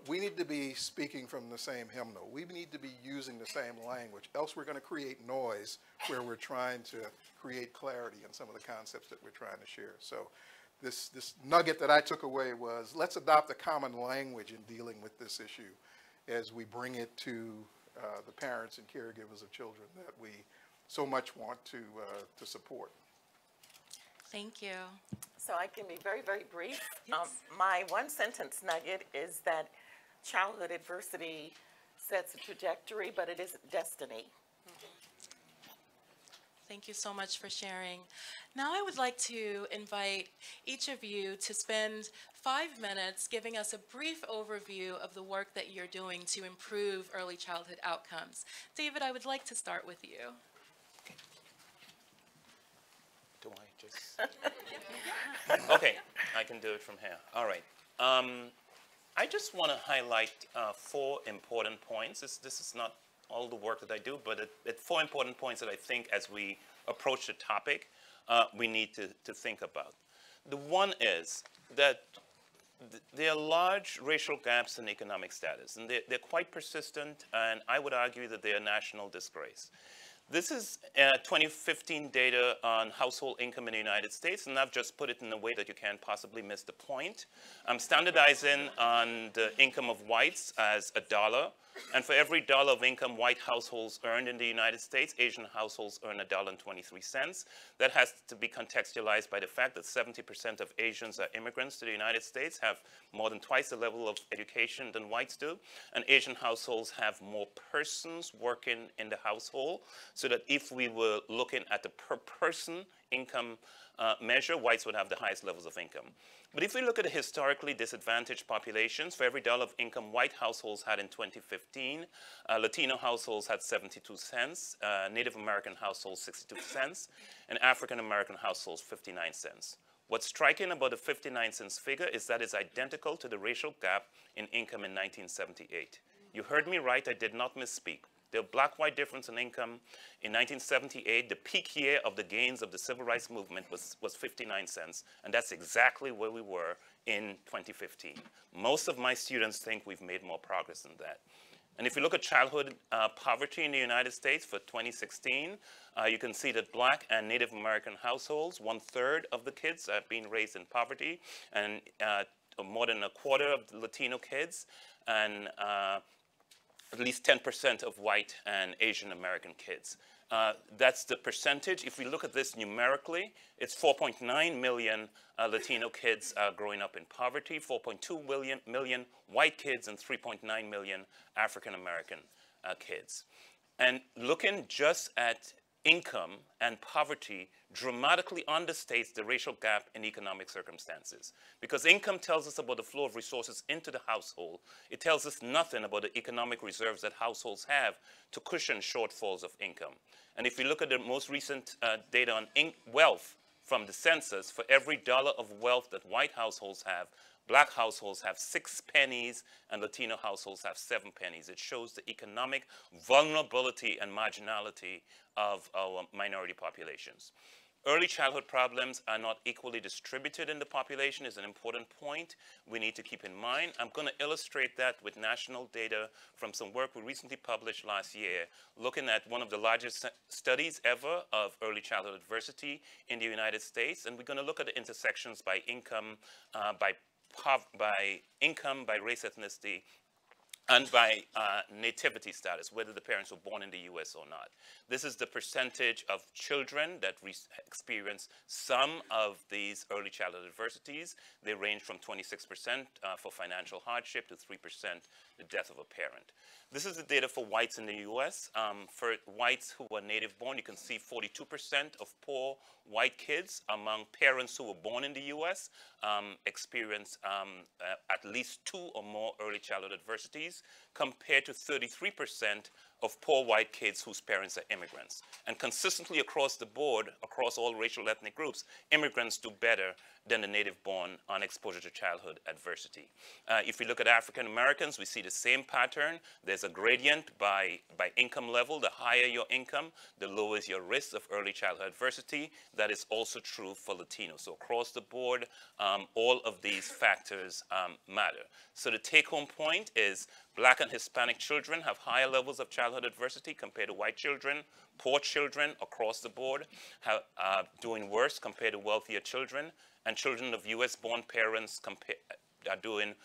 we need to be speaking from the same hymnal. We need to be using the same language, else we're going to create noise where we're trying to create clarity in some of the concepts that we're trying to share. So this nugget that I took away was, let's adopt a common language in dealing with this issue as we bring it to the parents and caregivers of children that we so much want to support. Thank you. So I can be very, very brief. Yes. My 1-sentence nugget is that childhood adversity sets a trajectory, but it isn't destiny. Thank you so much for sharing. Now I would like to invite each of you to spend 5 minutes giving us a brief overview of the work that you're doing to improve early childhood outcomes. David, I would like to start with you. Do I just? Okay, I can do it from here. All right. I just want to highlight 4 important points. This is not all the work that I do, but it's 4 important points that I think as we approach the topic, we need to think about. The one is that there are large racial gaps in economic status, and they're quite persistent, and I would argue that they are a national disgrace. This is 2015 data on household income in the United States, and I've just put it in a way that you can't possibly miss the point. I'm standardizing on the income of whites as $1, and for every dollar of income white households earned in the United States, Asian households earn $1.23. That has to be contextualized by the fact that 70% of Asians are immigrants to the United States, have more than twice the level of education than whites do, and Asian households have more persons working in the household, so that if we were looking at the per person income measure, whites would have the highest levels of income. But if we look at the historically disadvantaged populations, for every dollar of income white households had in 2015, Latino households had 72 cents, Native American households 62 cents, and African American households 59 cents. What's striking about the 59 cents figure is that it's identical to the racial gap in income in 1978. You heard me right, I did not misspeak. The black-white difference in income in 1978, the peak year of the gains of the civil rights movement was 59 cents, and that's exactly where we were in 2015. Most of my students think we've made more progress than that. And if you look at childhood poverty in the United States for 2016, you can see that black and Native American households, 1/3 of the kids are being raised in poverty, and more than a quarter of the Latino kids, and at least 10% of white and Asian American kids. That's the percentage. If we look at this numerically, it's 4.9 million Latino kids growing up in poverty, 4.2 million white kids, and 3.9 million African American kids. And looking just at income and poverty dramatically understates the racial gap in economic circumstances. Because income tells us about the flow of resources into the household. It tells us nothing about the economic reserves that households have to cushion shortfalls of income. And if you look at the most recent data on wealth from the census, for every dollar of wealth that white households have, black households have 6 pennies and Latino households have 7 pennies. It shows the economic vulnerability and marginality of our minority populations. Early childhood problems are not equally distributed in the population is an important point we need to keep in mind. I'm going to illustrate that with national data from some work we recently published last year, looking at one of the largest studies ever of early childhood adversity in the United States. And we're going to look at the intersections by income, by race, ethnicity, and by nativity status, whether the parents were born in the US or not. This is the percentage of children that experience some of these early childhood adversities. They range from 26% for financial hardship to 3% the death of a parent. This is the data for whites in the US. For whites who were native born, you can see 42% of poor white kids among parents who were born in the US experience at least 2 or more early childhood adversities, compared to 33% of poor white kids whose parents are immigrants. And consistently across the board, across all racial ethnic groups, immigrants do better than the native born on exposure to childhood adversity. If we look at African Americans, we see the same pattern. There's a gradient by income level. The higher your income, the lower is your risk of early childhood adversity. That is also true for Latinos. So across the board, all of these factors matter. So the take-home point is black and Hispanic children have higher levels of childhood adversity compared to white children. Poor children across the board are doing worse compared to wealthier children. And children of US-born parents are doing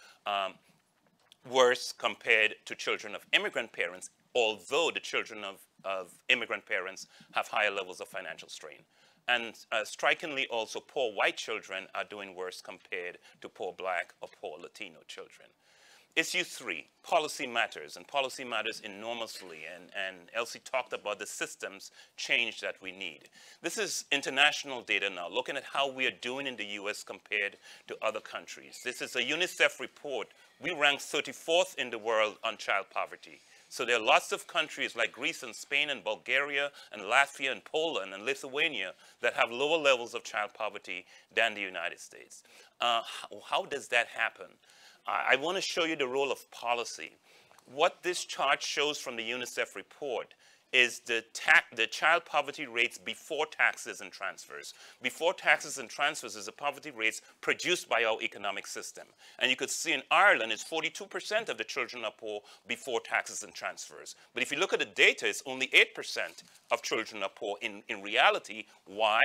worse compared to children of immigrant parents, although the children of immigrant parents have higher levels of financial strain. And strikingly also, poor white children are doing worse compared to poor black or poor Latino children. Issue 3, policy matters, and policy matters enormously, and Elsie talked about the systems change that we need. This is international data now, looking at how we are doing in the US compared to other countries. This is a UNICEF report. We rank 34th in the world on child poverty. So there are lots of countries like Greece and Spain and Bulgaria and Latvia and Poland and Lithuania that have lower levels of child poverty than the United States. How does that happen? I want to show you the role of policy. What this chart shows from the UNICEF report is the child poverty rates before taxes and transfers. Before taxes and transfers is the poverty rates produced by our economic system. And you could see in Ireland, it's 42% of the children are poor before taxes and transfers. But if you look at the data, it's only 8% of children are poor in reality. Why?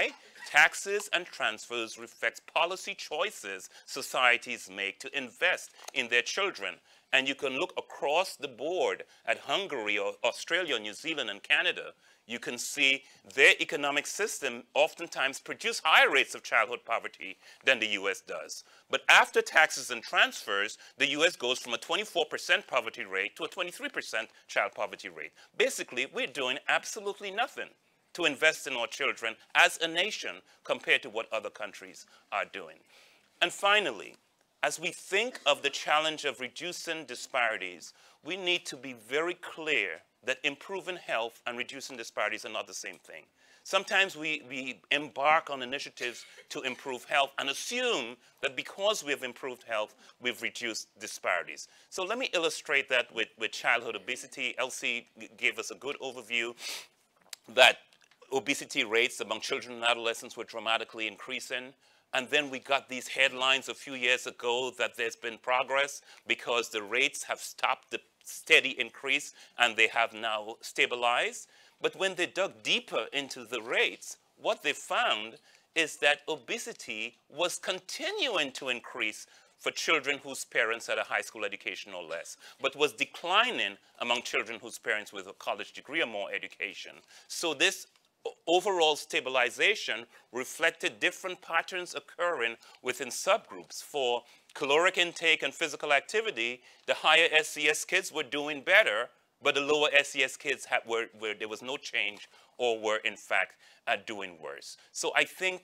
Taxes and transfers reflect policy choices societies make to invest in their children. And you can look across the board at Hungary or Australia, New Zealand, and Canada. You can see their economic system oftentimes produce higher rates of childhood poverty than the US does. But after taxes and transfers, the US goes from a 24% poverty rate to a 23% child poverty rate. Basically, we're doing absolutely nothing to invest in our children as a nation compared to what other countries are doing. And finally, as we think of the challenge of reducing disparities, we need to be very clear that improving health and reducing disparities are not the same thing. Sometimes we embark on initiatives to improve health and assume that because we have improved health, we've reduced disparities. So let me illustrate that with childhood obesity. Elsie gave us a good overview that obesity rates among children and adolescents were dramatically increasing. And then we got these headlines a few years ago that there's been progress because the rates have stopped the steady increase and they have now stabilized. But when they dug deeper into the rates, what they found is that obesity was continuing to increase for children whose parents had a high school education or less, but was declining among children whose parents with a college degree or more education. So this overall stabilization reflected different patterns occurring within subgroups. For caloric intake and physical activity, the higher SES kids were doing better, but the lower SES kids there was no change or were in fact doing worse. So I think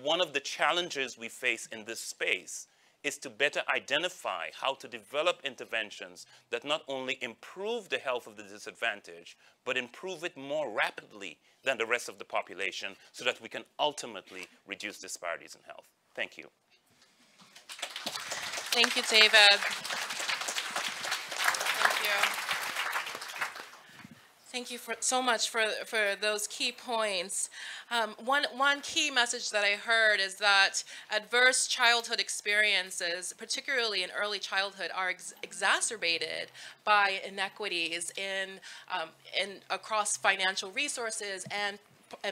one of the challenges we face in this space is to better identify how to develop interventions that not only improve the health of the disadvantaged, but improve it more rapidly than the rest of the population so that we can ultimately reduce disparities in health. Thank you. Thank you, David. Thank you. Thank you so much for those key points. One key message that I heard is that adverse childhood experiences, particularly in early childhood, are exacerbated by inequities in across financial resources and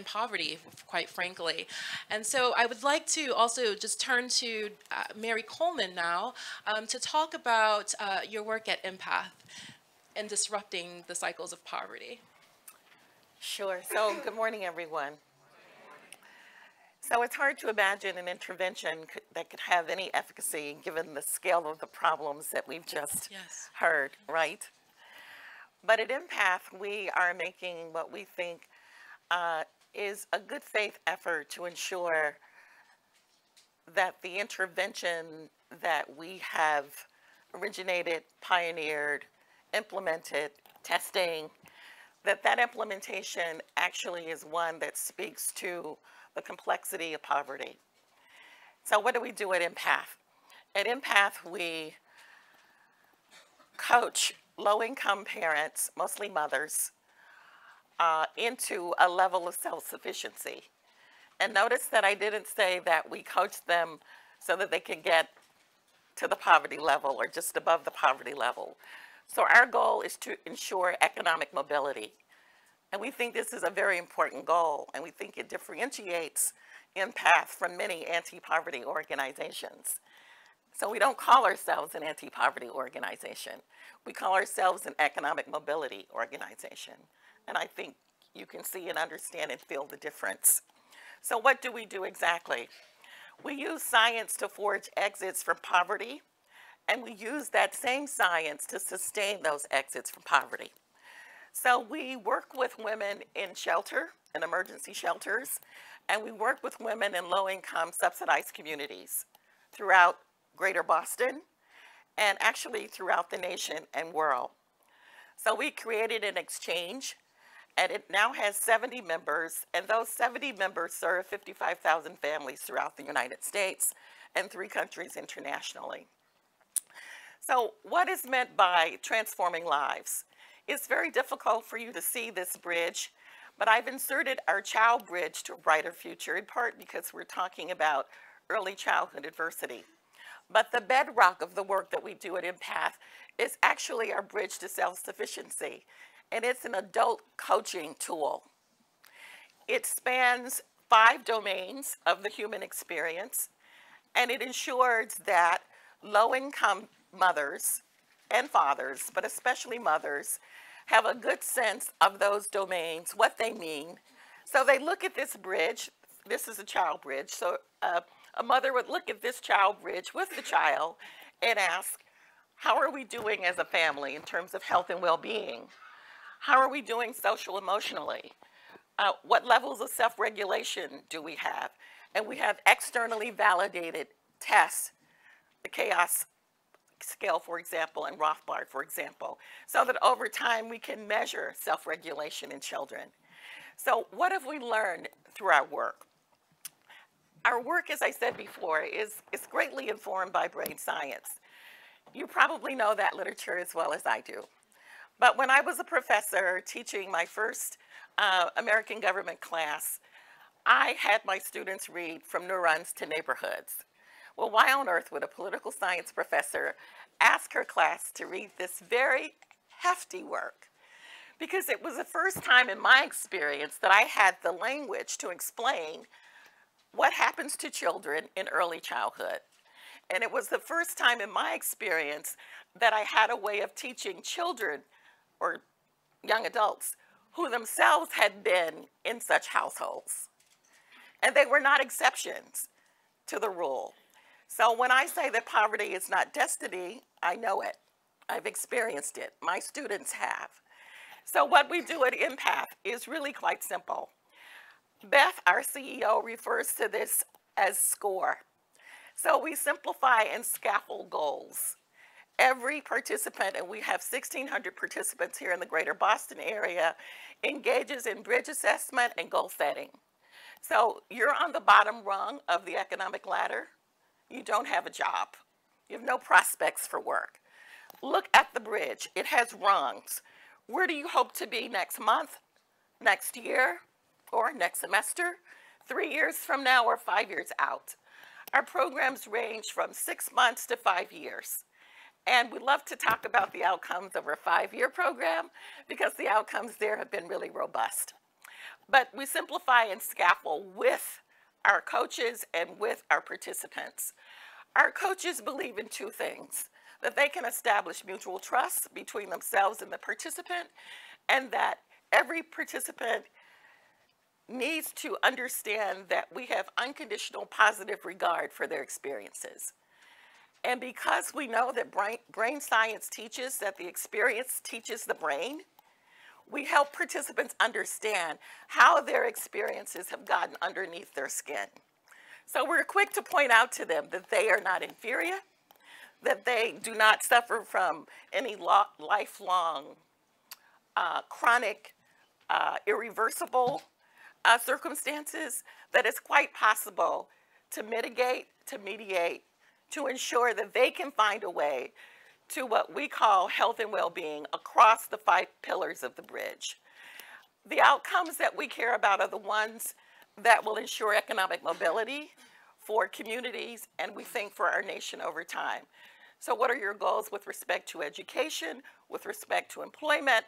poverty, quite frankly. And so I would like to also just turn to Mary Coleman now to talk about your work at Empath and disrupting the cycles of poverty. Sure. So good morning, everyone. So it's hard to imagine an intervention that could have any efficacy given the scale of the problems that we've just heard, right? But at Empath, we are making what we think is a good faith effort to ensure that the intervention that we have originated, pioneered, implemented, testing, that implementation actually is one that speaks to the complexity of poverty. So what do we do at Empath? At Empath, we coach low-income parents, mostly mothers, into a level of self-sufficiency. And notice that I didn't say that we coach them so that they can get to the poverty level or just above the poverty level. So our goal is to ensure economic mobility. And we think this is a very important goal, and we think it differentiates Empath from many anti-poverty organizations. So we don't call ourselves an anti-poverty organization. We call ourselves an economic mobility organization. And I think you can see and understand and feel the difference. So what do we do exactly? We use science to forge exits from poverty, and we use that same science to sustain those exits from poverty. So we work with women in shelter, in emergency shelters, and we work with women in low-income subsidized communities throughout Greater Boston and actually throughout the nation and world. So we created an exchange, and it now has 70 members, and those 70 members serve 55,000 families throughout the United States and 3 countries internationally. So what is meant by transforming lives? It's very difficult for you to see this bridge, but I've inserted our child bridge to a brighter future, in part because we're talking about early childhood adversity. But the bedrock of the work that we do at Empath is actually our bridge to self-sufficiency, and it's an adult coaching tool. It spans 5 domains of the human experience, and it ensures that low-income mothers and fathers, but especially mothers, have a good sense of those domains, what they mean. So they look at this bridge. This is a child bridge. So a mother would look at this child bridge with the child and ask, how are we doing as a family in terms of health and well-being? How are we doing social emotionally? What levels of self-regulation do we have? And we have externally validated tests, the chaos scale, for example, and Rothbard, for example, so that over time we can measure self-regulation in children. So what have we learned through our work? Our work, as I said before, is greatly informed by brain science. You probably know that literature as well as I do. But when I was a professor teaching my first American government class, I had my students read From Neurons to Neighborhoods. Well, why on earth would a political science professor ask her class to read this very hefty work? Because it was the first time in my experience that I had the language to explain what happens to children in early childhood. And it was the first time in my experience that I had a way of teaching children or young adults who themselves had been in such households. And they were not exceptions to the rule. So when I say that poverty is not destiny, I know it. I've experienced it. My students have. So what we do at Empath is really quite simple. Beth, our CEO, refers to this as SCORE. So we simplify and scaffold goals. Every participant, and we have 1,600 participants here in the greater Boston area, engages in bridge assessment and goal setting. So you're on the bottom rung of the economic ladder. You don't have a job. You have no prospects for work. Look at the bridge. It has rungs. Where do you hope to be next month, next year, or next semester, 3 years from now, or 5 years out? Our programs range from 6 months to 5 years. And we love to talk about the outcomes of our 5-year program because the outcomes there have been really robust. But we simplify and scaffold with our coaches and with our participants. Our coaches believe in 2 things: that they can establish mutual trust between themselves and the participant, and that every participant needs to understand that we have unconditional positive regard for their experiences. And because we know that brain science teaches that the experience teaches the brain, we help participants understand how their experiences have gotten underneath their skin. So we're quick to point out to them that they are not inferior, that they do not suffer from any lifelong, chronic, irreversible circumstances, that it's quite possible to mitigate, to mediate, to ensure that they can find a way to what we call health and well-being across the 5 pillars of the bridge. The outcomes that we care about are the ones that will ensure economic mobility for communities and we think for our nation over time. So what are your goals with respect to education, with respect to employment,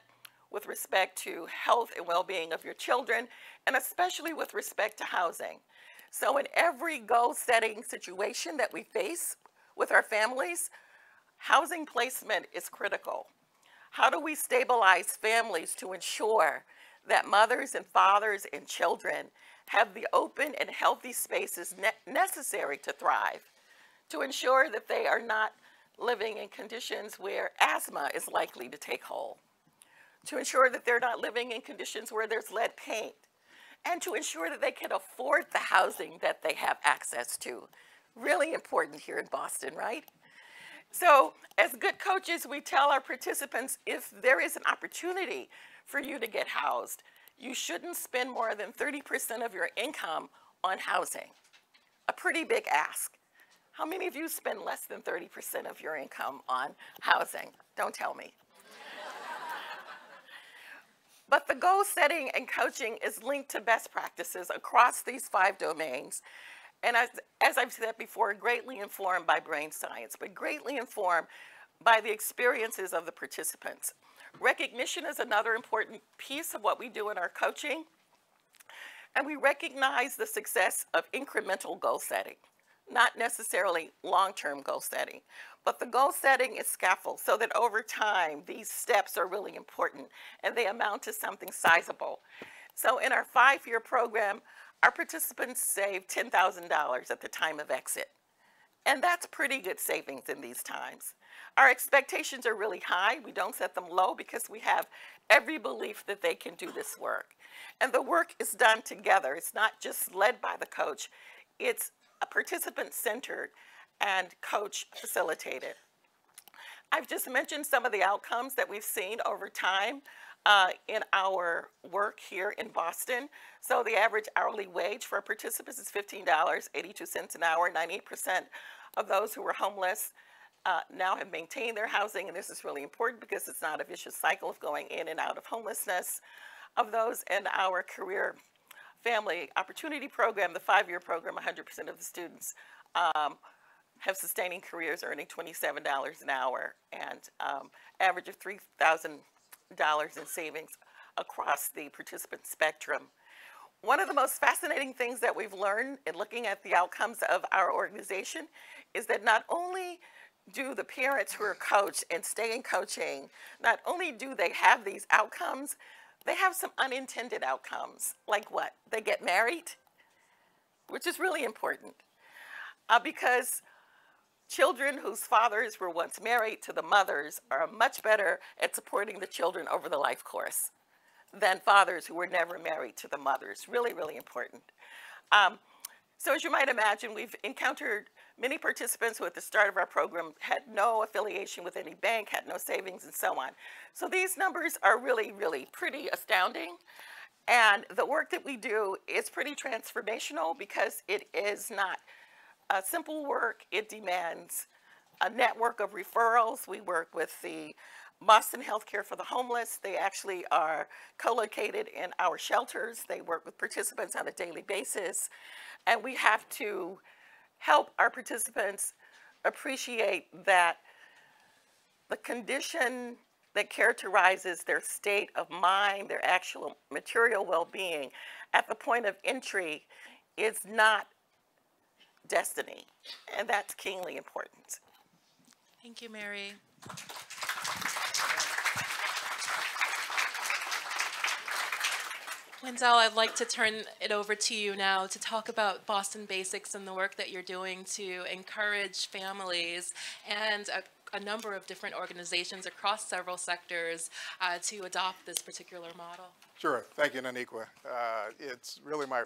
with respect to health and well-being of your children, and especially with respect to housing? So in every goal-setting situation that we face with our families, housing placement is critical. How do we stabilize families to ensure that mothers and fathers and children have the open and healthy spaces necessary to thrive, to ensure that they are not living in conditions where asthma is likely to take hold, to ensure that they're not living in conditions where there's lead paint, and to ensure that they can afford the housing that they have access to. Really important here in Boston, right? So as good coaches, we tell our participants, if there is an opportunity for you to get housed, you shouldn't spend more than 30% of your income on housing. A pretty big ask. How many of you spend less than 30% of your income on housing? Don't tell me. But the goal setting and coaching is linked to best practices across these 5 domains. And as I've said before, greatly informed by brain science, but greatly informed by the experiences of the participants. Recognition is another important piece of what we do in our coaching. And we recognize the success of incremental goal setting, not necessarily long-term goal setting, but the goal setting is scaffold so that over time, these steps are really important and they amount to something sizable. So in our 5-year program, our participants save $10,000 at the time of exit. And that's pretty good savings in these times. Our expectations are really high. We don't set them low because we have every belief that they can do this work. And the work is done together. It's not just led by the coach. It's participant-centered and coach-facilitated. I've just mentioned some of the outcomes that we've seen over time in our work here in Boston. So the average hourly wage for our participants is $15.82 an hour. 98% of those who were homeless now have maintained their housing, and this is really important because it's not a vicious cycle of going in and out of homelessness. Of those in our career family opportunity program, the 5-year program, 100% of the students have sustaining careers earning $27 an hour and average of $3,000 in savings across the participant spectrum. One of the most fascinating things that we've learned in looking at the outcomes of our organization is that not only do the parents who are coached and stay in coaching, not only do they have these outcomes, they have some unintended outcomes. Like what? They get married, which is really important because children whose fathers were once married to the mothers are much better at supporting the children over the life course than fathers who were never married to the mothers. Really, really important. So as you might imagine, we've encountered many participants who at the start of our program had no affiliation with any bank, had no savings, and so on. So these numbers are really, really pretty astounding. And the work that we do is pretty transformational because it is not a simple work. It demands a network of referrals. We work with the Boston Healthcare for the Homeless. They actually are co-located in our shelters. They work with participants on a daily basis. And we have to help our participants appreciate that the condition that characterizes their state of mind, their actual material well-being at the point of entry is not destiny. And that's keenly important. Thank you, Mary. Wenzel, I'd like to turn it over to you now to talk about Boston Basics and the work that you're doing to encourage families and a number of different organizations across several sectors to adopt this particular model. Sure. Thank you, Naniqua. It's really my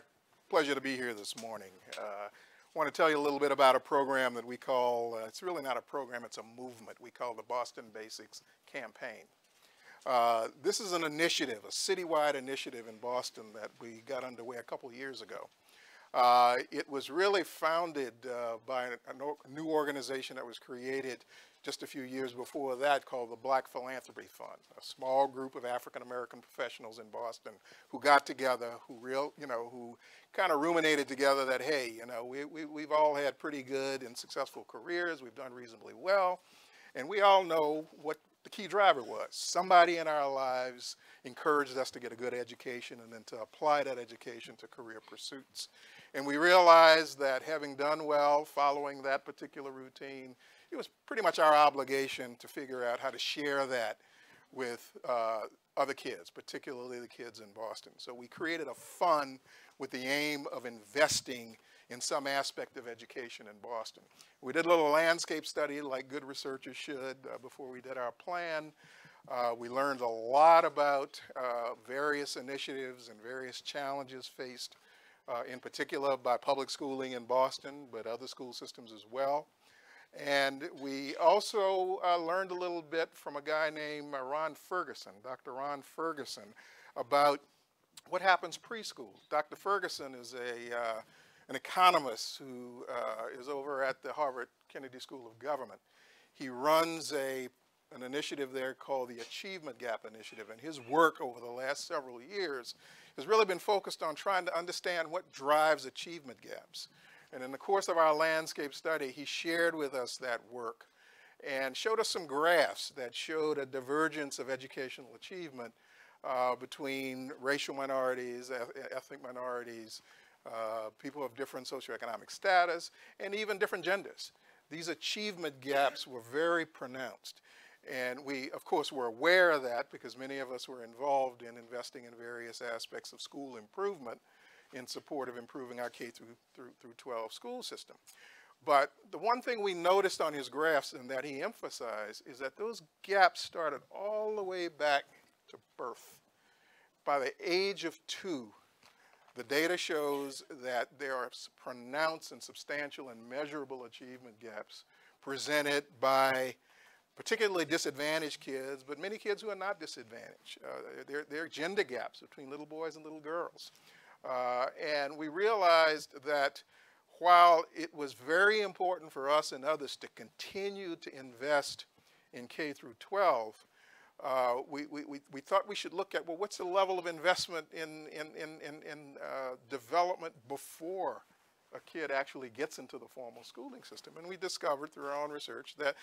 pleasure to be here this morning. I want to tell you a little bit about a program that we call, it's really not a program, it's a movement we call the Boston Basics Campaign. This is an initiative, a citywide initiative in Boston that we got underway a couple years ago. It was really founded by a new organization that was created just a few years before that called the Black Philanthropy Fund, a small group of African-American professionals in Boston who got together, who kind of ruminated together that, hey, we've all had pretty good and successful careers, we've done reasonably well, and we all know what the key driver was. Somebody in our lives encouraged us to get a good education and then to apply that education to career pursuits. And we realized that having done well following that particular routine, it was pretty much our obligation to figure out how to share that with other kids, particularly the kids in Boston. So we created a fund with the aim of investing in some aspect of education in Boston. We did a little landscape study like good researchers should before we did our plan. We learned a lot about various initiatives and various challenges faced in particular by public schooling in Boston, but other school systems as well. And we also learned a little bit from a guy named Ron Ferguson, Dr. Ron Ferguson, about what happens preschool. Dr. Ferguson is an economist who is over at the Harvard Kennedy School of Government. He runs a an initiative there called the Achievement Gap Initiative, and his work over the last several years has really been focused on trying to understand what drives achievement gaps. And in the course of our landscape study, he shared with us that work and showed us some graphs that showed a divergence of educational achievement between racial minorities, ethnic minorities, people of different socioeconomic status, and even different genders. These achievement gaps were very pronounced. And we, of course, were aware of that because many of us were involved in investing in various aspects of school improvement in support of improving our K through 12 school system. But the one thing we noticed on his graphs and that he emphasized is that those gaps started all the way back to birth. By the age of 2, the data shows that there are pronounced and substantial and measurable achievement gaps presented by particularly disadvantaged kids, but many kids who are not disadvantaged. There are gender gaps between little boys and little girls. And we realized that while it was very important for us and others to continue to invest in K through 12, we thought we should look at, well, what's the level of investment in development before a kid actually gets into the formal schooling system? And we discovered through our own research that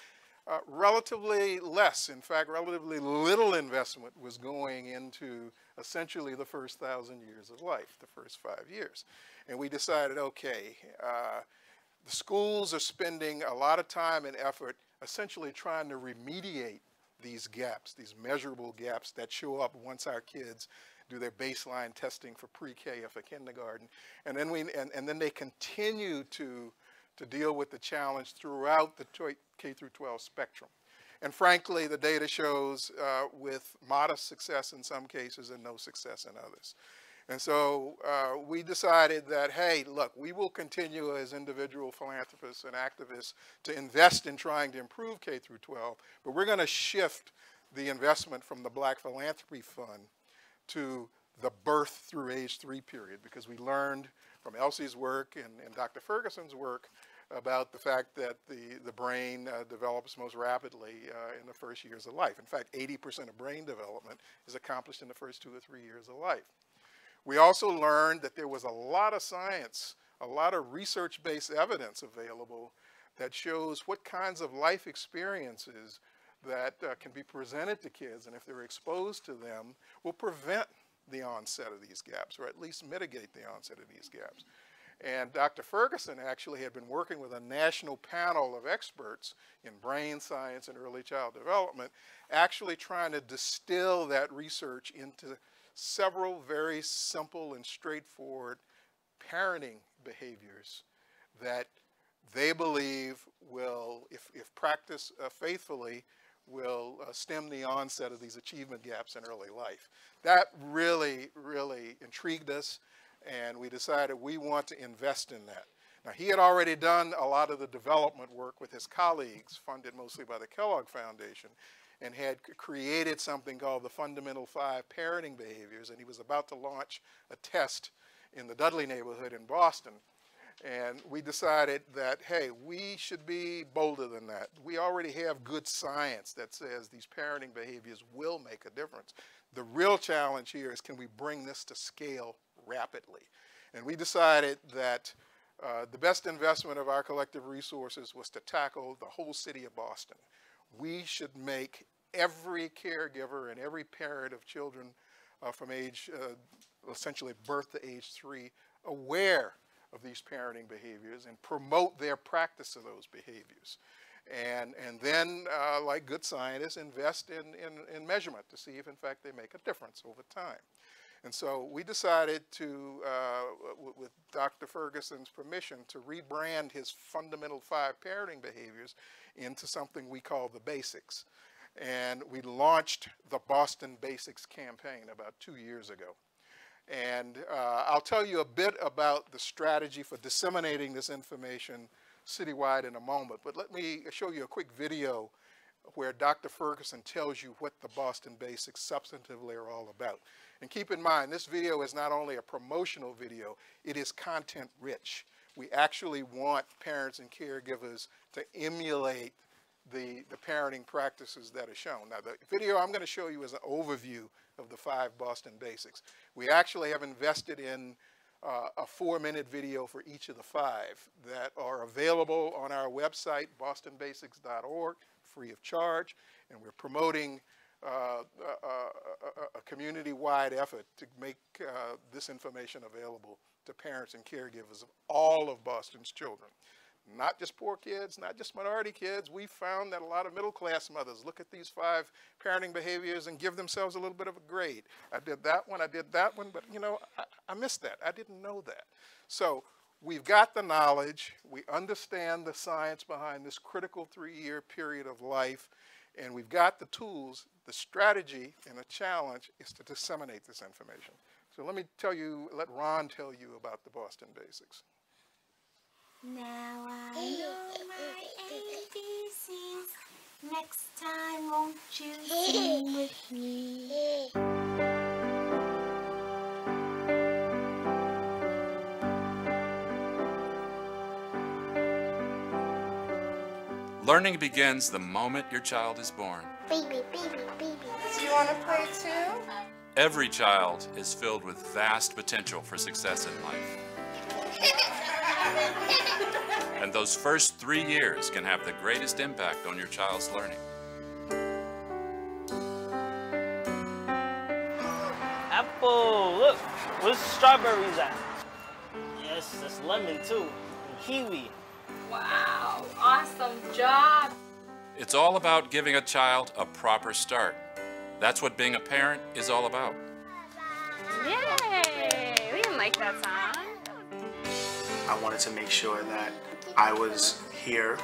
relatively less, in fact, relatively little investment was going into essentially the first 1,000 years of life, the first 5 years. And we decided, okay, the schools are spending a lot of time and effort essentially trying to remediate these gaps, these measurable gaps that show up once our kids do their baseline testing for pre-K or for kindergarten. And then they continue to deal with the challenge throughout the K through 12 spectrum. And frankly, the data shows with modest success in some cases and no success in others. And so we decided that, hey, look, we will continue as individual philanthropists and activists to invest in trying to improve K through 12, but we're going to shift the investment from the Black Philanthropy Fund to the birth through age 3 period, because we learned from Elsie's work and Dr. Ferguson's work about the fact that the brain develops most rapidly in the first years of life. In fact, 80% of brain development is accomplished in the first 2 or 3 years of life. We also learned that there was a lot of science, a lot of research-based evidence available that shows what kinds of life experiences that can be presented to kids, and if they're exposed to them, will prevent the onset of these gaps, or at least mitigate the onset of these gaps. And Dr. Ferguson actually had been working with a national panel of experts in brain science and early child development, actually trying to distill that research into several very simple and straightforward parenting behaviors that they believe will, if practiced faithfully, will stem the onset of these achievement gaps in early life. That really, really intrigued us, and we decided we want to invest in that. Now, he had already done a lot of the development work with his colleagues, funded mostly by the Kellogg Foundation, and had created something called the Fundamental 5 Parenting Behaviors, and he was about to launch a test in the Dudley neighborhood in Boston. And we decided that, hey, we should be bolder than that. We already have good science that says these parenting behaviors will make a difference. The real challenge here is, can we bring this to scale rapidly? And we decided that the best investment of our collective resources was to tackle the whole city of Boston. We should make every caregiver and every parent of children from age, essentially birth to age 3, aware of these parenting behaviors and promote their practice of those behaviors. And then, like good scientists, invest in measurement to see if, in fact, they make a difference over time. And so we decided to, with Dr. Ferguson's permission, to rebrand his Fundamental 5 Parenting Behaviors into something we call the Basics. And we launched the Boston Basics campaign about 2 years ago. And I'll tell you a bit about the strategy for disseminating this information citywide in a moment, but let me show you a quick video where Dr. Ferguson tells you what the Boston Basics substantively are all about. And keep in mind, this video is not only a promotional video, it is content rich. We actually want parents and caregivers to emulate the parenting practices that are shown. Now, the video I'm going to show you is an overview of the 5 Boston Basics. We actually have invested in a 4-minute video for each of the 5 that are available on our website, bostonbasics.org, free of charge, and we're promoting a community-wide effort to make this information available to parents and caregivers of all of Boston's children. Not just poor kids, not just minority kids. We found that a lot of middle-class mothers look at these 5 parenting behaviors and give themselves a little bit of a grade. I did that one, but you know, I missed that. I didn't know that. So we've got the knowledge, we understand the science behind this critical 3-year period of life, and we've got the tools. The strategy and the challenge is to disseminate this information. So let let Ron tell you about the Boston Basics. Now I know my ABCs. Next time, won't you sing with me? Learning begins the moment your child is born. Baby, baby, baby. Do you want to play too? Every child is filled with vast potential for success in life. And those first 3 years can have the greatest impact on your child's learning. Apple, look, where's the strawberries at? Yes, that's lemon too, and kiwi. Wow, awesome job. It's all about giving a child a proper start. That's what being a parent is all about. Yay, we didn't like that song. I wanted to make sure that I was here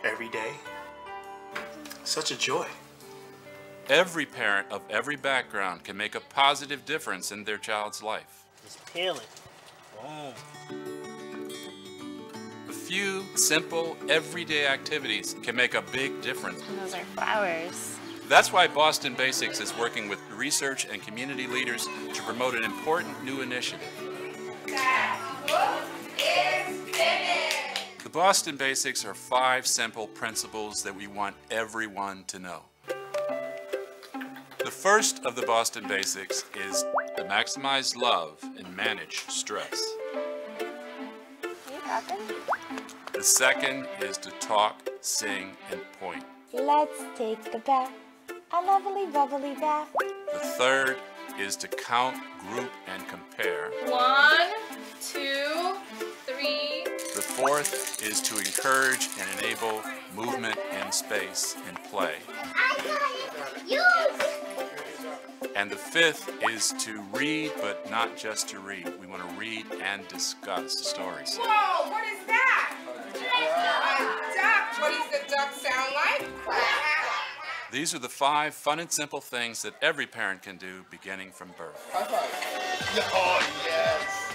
every day. Such a joy. Every parent of every background can make a positive difference in their child's life. It's peeling. Boom. A few simple, everyday activities can make a big difference. And those are flowers. That's why Boston Basics is working with research and community leaders to promote an important new initiative. The Boston Basics are 5 simple principles that we want everyone to know. The first of the Boston Basics is to maximize love and manage stress. The second is to talk, sing, and point. Let's take a bath, a lovely bubbly bath. The third is to count, group, and compare. 1, 2, 3. The fourth is to encourage and enable movement in space and play. I got it! Use! And the fifth is to read, but not just to read. We want to read and discuss stories. Whoa, what is that? A duck. What does the duck sound like? These are the 5 fun and simple things that every parent can do beginning from birth. High five. Oh, yes.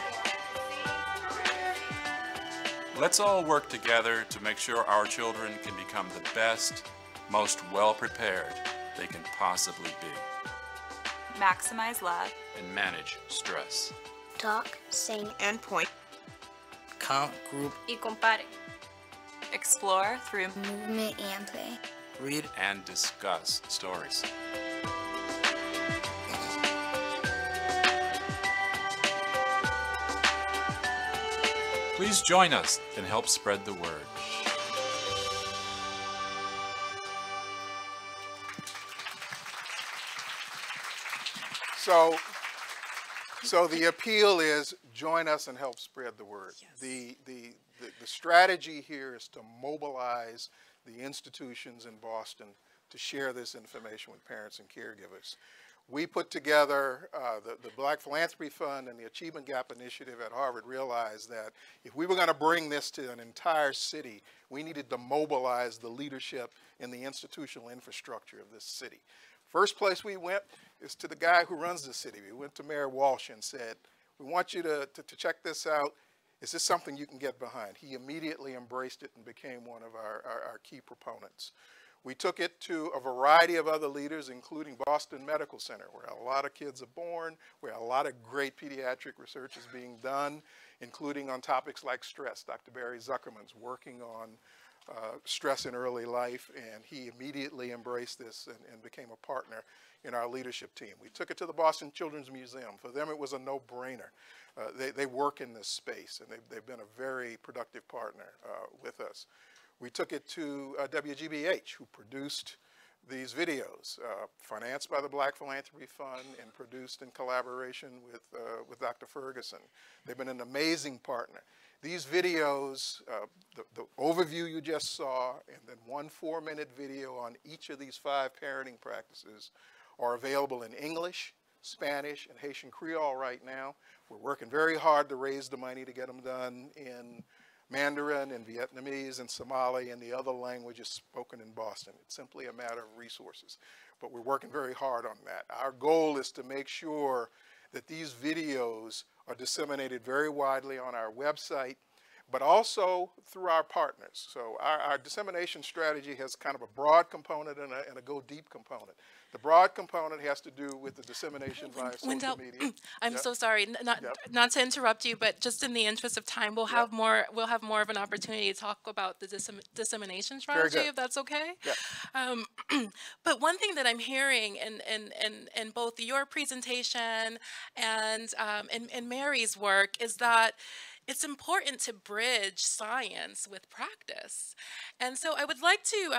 Let's all work together to make sure our children can become the best, most well-prepared they can possibly be. Maximize love. And manage stress. Talk, sing, And point. Count, group, Y compare. Explore through movement, and play. read. And discuss stories. Please join us and help spread the word. So the appeal is join us and help spread the word. Yes. The strategy here is to mobilize the institutions in Boston to share this information with parents and caregivers. We put together the Black Philanthropy Fund and the Achievement Gap Initiative at Harvard realized that if we were going to bring this to an entire city, we needed to mobilize the leadership in the institutional infrastructure of this city. First place we went is to the guy who runs the city. We went to Mayor Walsh and said, we want you to check this out. Is this something you can get behind? He immediately embraced it and became one of our key proponents. We took it to a variety of other leaders, including Boston Medical Center, where a lot of kids are born, where a lot of great pediatric research is being done, including on topics like stress. Dr. Barry Zuckerman's working on stress in early life, and he immediately embraced this and became a partner in our leadership team. We took it to the Boston Children's Museum. For them, it was a no-brainer. They work in this space, and they've been a very productive partner with us. We took it to WGBH, who produced these videos, financed by the Black Philanthropy Fund and produced in collaboration with Dr. Ferguson. They've been an amazing partner. These videos, the overview you just saw, and then one 4-minute video on each of these 5 parenting practices are available in English, Spanish, and Haitian Creole right now. We're working very hard to raise the money to get them done in Mandarin and Vietnamese and Somali and the other languages spoken in Boston. It's simply a matter of resources, but we're working very hard on that. Our goal is to make sure that these videos are disseminated very widely on our website, but also through our partners. So our dissemination strategy has kind of a broad component and a go deep component. The broad component has to do with the dissemination via social media. I'm so sorry, not to interrupt you, but just in the interest of time, we'll have more of an opportunity to talk about the dissemination strategy, if that's okay. But one thing that I'm hearing in both your presentation and Mary's work is that it's important to bridge science with practice. And so I would like to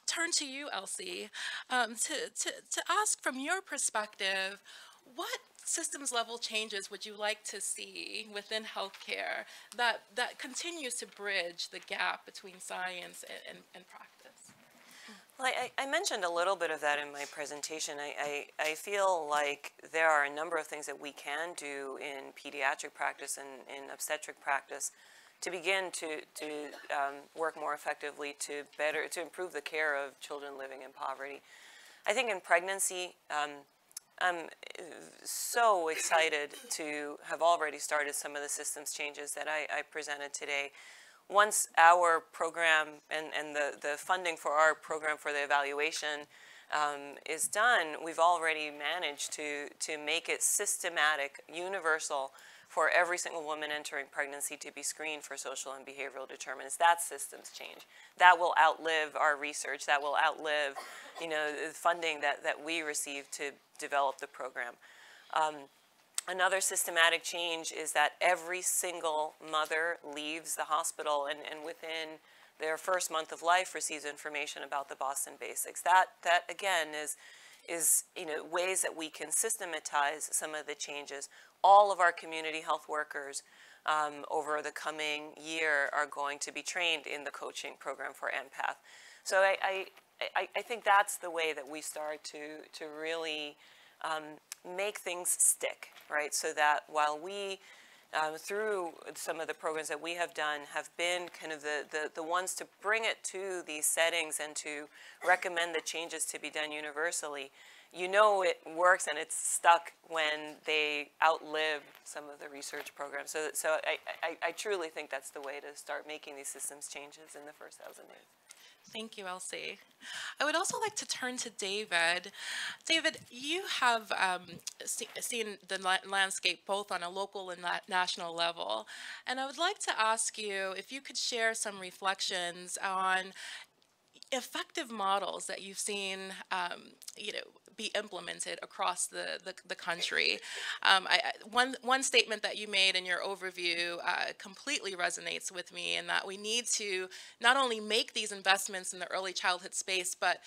turn to you, Elsie, to ask from your perspective, what systems level changes would you like to see within healthcare that continues to bridge the gap between science and practice? Well, I mentioned a little bit of that in my presentation. I feel like there are a number of things that we can do in pediatric practice and in obstetric practice to begin to work more effectively to improve the care of children living in poverty. I think in pregnancy, I'm so excited to have already started some of the systems changes that I presented today. Once our program and the funding for our program for the evaluation is done, we've already managed to make it systematic, universal, for every single woman entering pregnancy to be screened for social and behavioral determinants. That's systems change. That will outlive our research. That will outlive, the funding that we receive to develop the program. Another systematic change is that every single mother leaves the hospital and within their first month of life receives information about the Boston Basics. That again is ways that we can systematize some of the changes. All of our community health workers over the coming year are going to be trained in the coaching program for empath. So I think that's the way that we start to really make things stick, right? So that while we, through some of the programs that we have done, have been kind of the ones to bring it to these settings and to recommend the changes to be done universally, it works and it's stuck when they outlive some of the research programs. So I truly think that's the way to start making these systems changes in the first 1,000 days. Thank you, Elsie. I would also like to turn to David. David, you have seen the landscape both on a local and national level, and I would like to ask you if you could share some reflections on effective models that you've seen, be implemented across the country. One statement that you made in your overview completely resonates with me, in that we need to not only make these investments in the early childhood space, but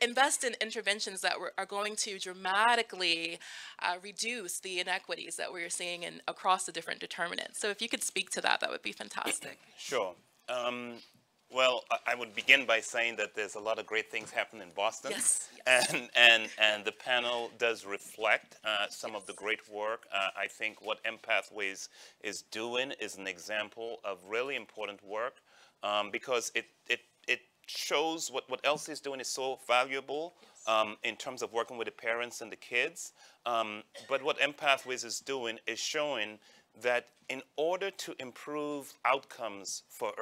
invest in interventions that are going to dramatically reduce the inequities that we're seeing across the different determinants. So if you could speak to that, that would be fantastic. Sure. Well, I would begin by saying that there's a lot of great things happening in Boston. Yes. And the panel does reflect some of the great work. I think what Empathways is doing is an example of really important work because it shows what Elsie is doing is so valuable in terms of working with the parents and the kids. But what Empathways is doing is showing that in order to improve outcomes for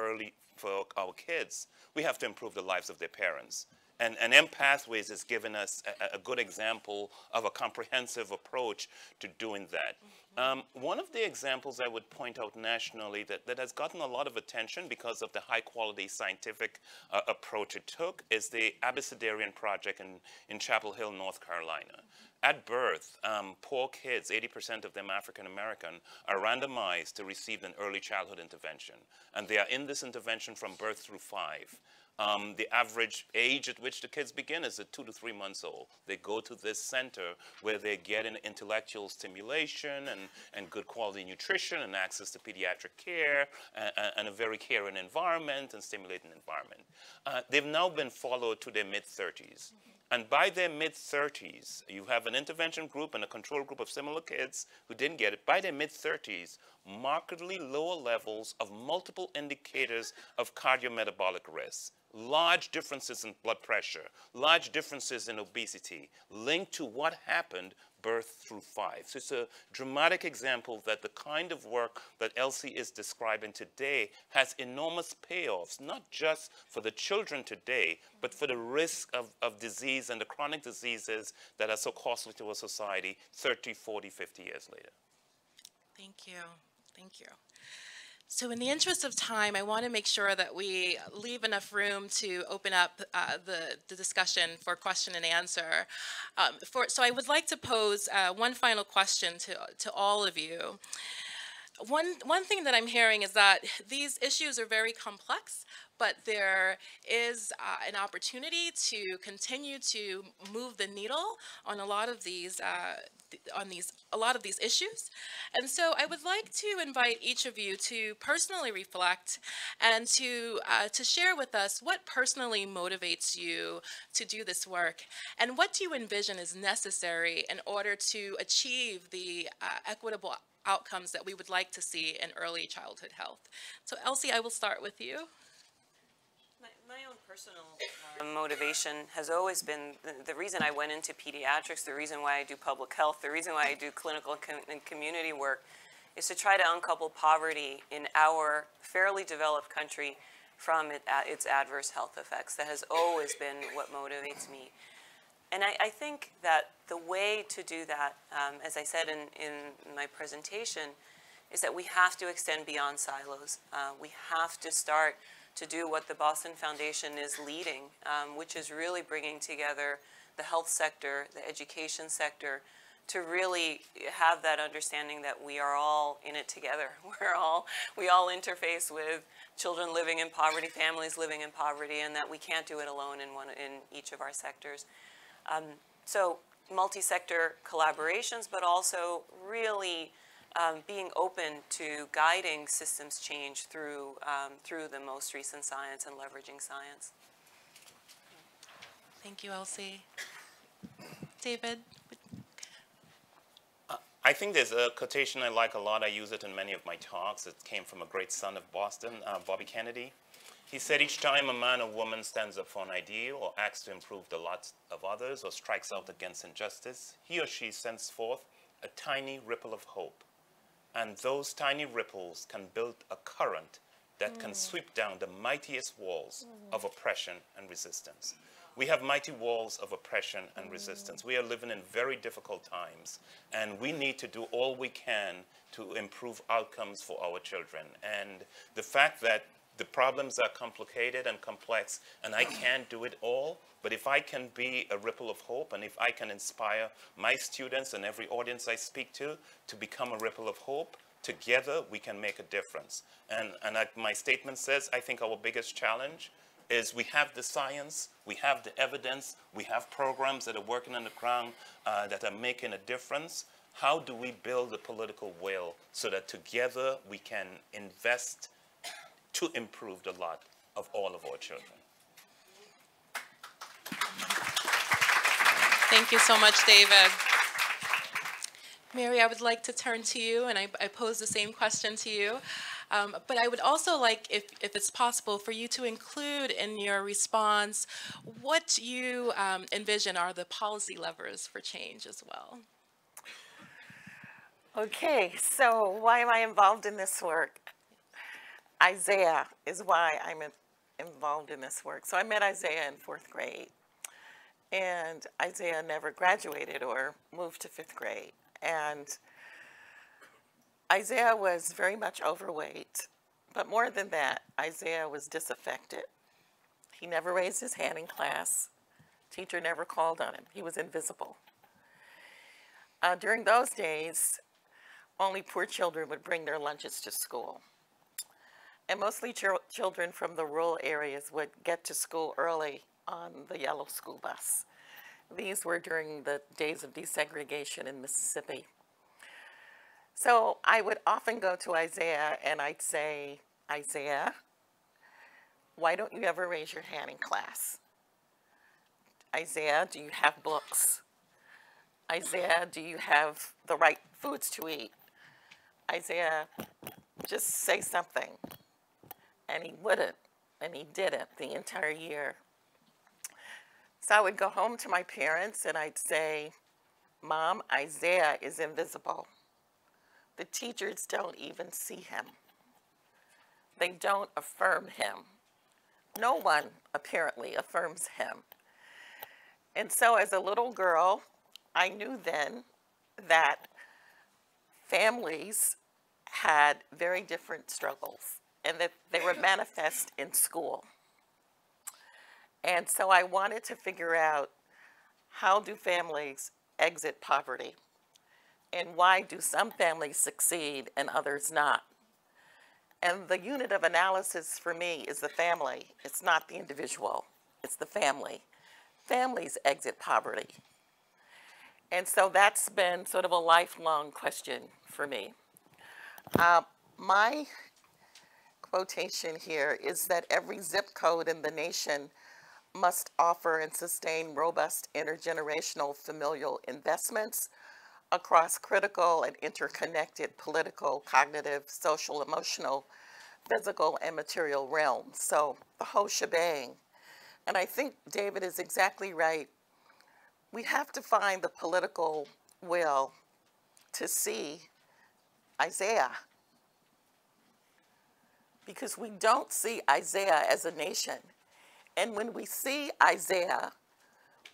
our kids, we have to improve the lives of their parents. And Empathways has given us a good example of a comprehensive approach to doing that. One of the examples I would point out nationally that has gotten a lot of attention because of the high quality scientific approach it took is the Abecedarian Project in Chapel Hill, North Carolina. At birth, poor kids, 80% of them African American, are randomized to receive an early childhood intervention. And they are in this intervention from birth through 5. The average age at which the kids begin is at 2 to 3 months old. They go to this center where they get an intellectual stimulation and good quality nutrition and access to pediatric care and a very caring environment and stimulating environment. They've now been followed to their mid-30s. And by their mid-30s, you have an intervention group and a control group of similar kids who didn't get it. By their mid-30s, markedly lower levels of multiple indicators of cardiometabolic risk. Large differences in blood pressure, large differences in obesity, linked to what happened birth through 5. So it's a dramatic example that the kind of work that Elsie is describing today has enormous payoffs, not just for the children today, but for the risk of disease and the chronic diseases that are so costly to our society 30, 40, 50 years later. Thank you. Thank you. So in the interest of time, I want to make sure that we leave enough room to open up the discussion for question and answer. So I would like to pose one final question to all of you. One thing that I'm hearing is that these issues are very complex, but there is an opportunity to continue to move the needle on a lot of these issues. And so I would like to invite each of you to personally reflect and to share with us what personally motivates you to do this work, and what do you envision is necessary in order to achieve the equitable outcomes that we would like to see in early childhood health. So Elsie, I will start with you. My own personal motivation has always been the reason I went into pediatrics, the reason why I do public health, the reason why I do clinical and community work is to try to uncouple poverty in our fairly developed country from its adverse health effects. That has always been what motivates me. And I think that the way to do that, as I said in my presentation, is that we have to extend beyond silos. We have to start to do what the Boston Foundation is leading, which is really bringing together the health sector, the education sector, to really have that understanding that we are all in it together. We all interface with children living in poverty, families living in poverty, and that we can't do it alone in each of our sectors. So multi-sector collaborations, but also really being open to guiding systems change through the most recent science and leveraging science. Thank you, Elsie. David? I think there's a quotation I like a lot. I use it in many of my talks. It came from a great son of Boston, Bobby Kennedy. He said, each time a man or woman stands up for an ideal or acts to improve the lot of others or strikes out against injustice, he or she sends forth a tiny ripple of hope. And those tiny ripples can build a current that can sweep down the mightiest walls of oppression and resistance. We have mighty walls of oppression and resistance. We are living in very difficult times, and we need to do all we can to improve outcomes for our children. And the fact that the problems are complicated and complex, and I can't do it all, but if I can be a ripple of hope, and if I can inspire my students and every audience I speak to become a ripple of hope, together we can make a difference. And like my statement says, I think our biggest challenge is we have the science, we have the evidence, we have programs that are working on the ground that are making a difference. How do we build the political will so that together we can invest to improve the lot of all of our children? Thank you so much, David. Mary, I would like to turn to you, and I pose the same question to you. But I would also like, if it's possible, for you to include in your response what you envision are the policy levers for change as well. Okay, so why am I involved in this work? Isaiah is why I'm involved in this work. So I met Isaiah in 4th grade, and Isaiah never graduated or moved to 5th grade. And Isaiah was very much overweight, but more than that, Isaiah was disaffected. He never raised his hand in class. Teacher never called on him. He was invisible. During those days, only poor children would bring their lunches to school. And mostly children from the rural areas would get to school early on the yellow school bus. These were during the days of desegregation in Mississippi. So I would often go to Isaiah and I'd say, Isaiah, why don't you ever raise your hand in class? Isaiah, do you have books? Isaiah, do you have the right foods to eat? Isaiah, just say something. And he wouldn't, and he didn't the entire year. So I would go home to my parents and I'd say, Mom, Isaiah is invisible. The teachers don't even see him. They don't affirm him. No one apparently affirms him. And so as a little girl, I knew then that families had very different struggles and that they were manifest in school. And so I wanted to figure out, how do families exit poverty? And why do some families succeed and others not? And the unit of analysis for me is the family. It's not the individual, it's the family. Families exit poverty. And so that's been sort of a lifelong question for me. My quotation here is that every zip code in the nation must offer and sustain robust intergenerational familial investments across critical and interconnected political, cognitive, social, emotional, physical, and material realms. So the whole shebang. And I think David is exactly right. We have to find the political will to see Isaiah, because we don't see Isaiah as a nation. And when we see Isaiah,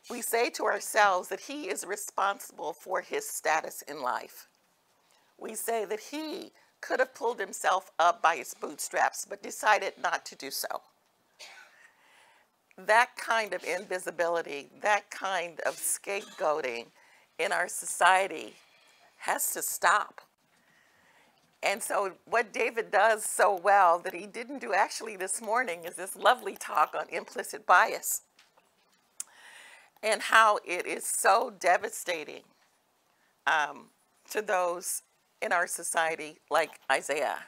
we say to ourselves that he is responsible for his status in life. We say that he could have pulled himself up by his bootstraps, but decided not to do so. That kind of invisibility, that kind of scapegoating in our society has to stop. And so what David does so well that he didn't do actually this morning is this lovely talk on implicit bias and how it is so devastating to those in our society like Isaiah.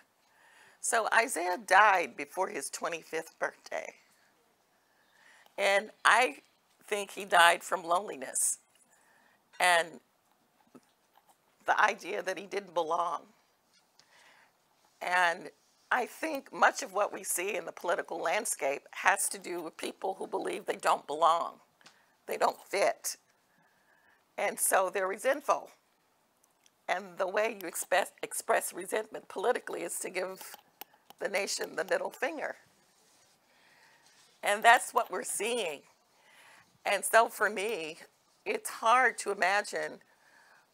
So Isaiah died before his 25th birthday. And I think he died from loneliness and the idea that he didn't belong. And I think much of what we see in the political landscape has to do with people who believe they don't belong, they don't fit. And so they're resentful. And the way you express resentment politically is to give the nation the middle finger. And that's what we're seeing. And so for me, it's hard to imagine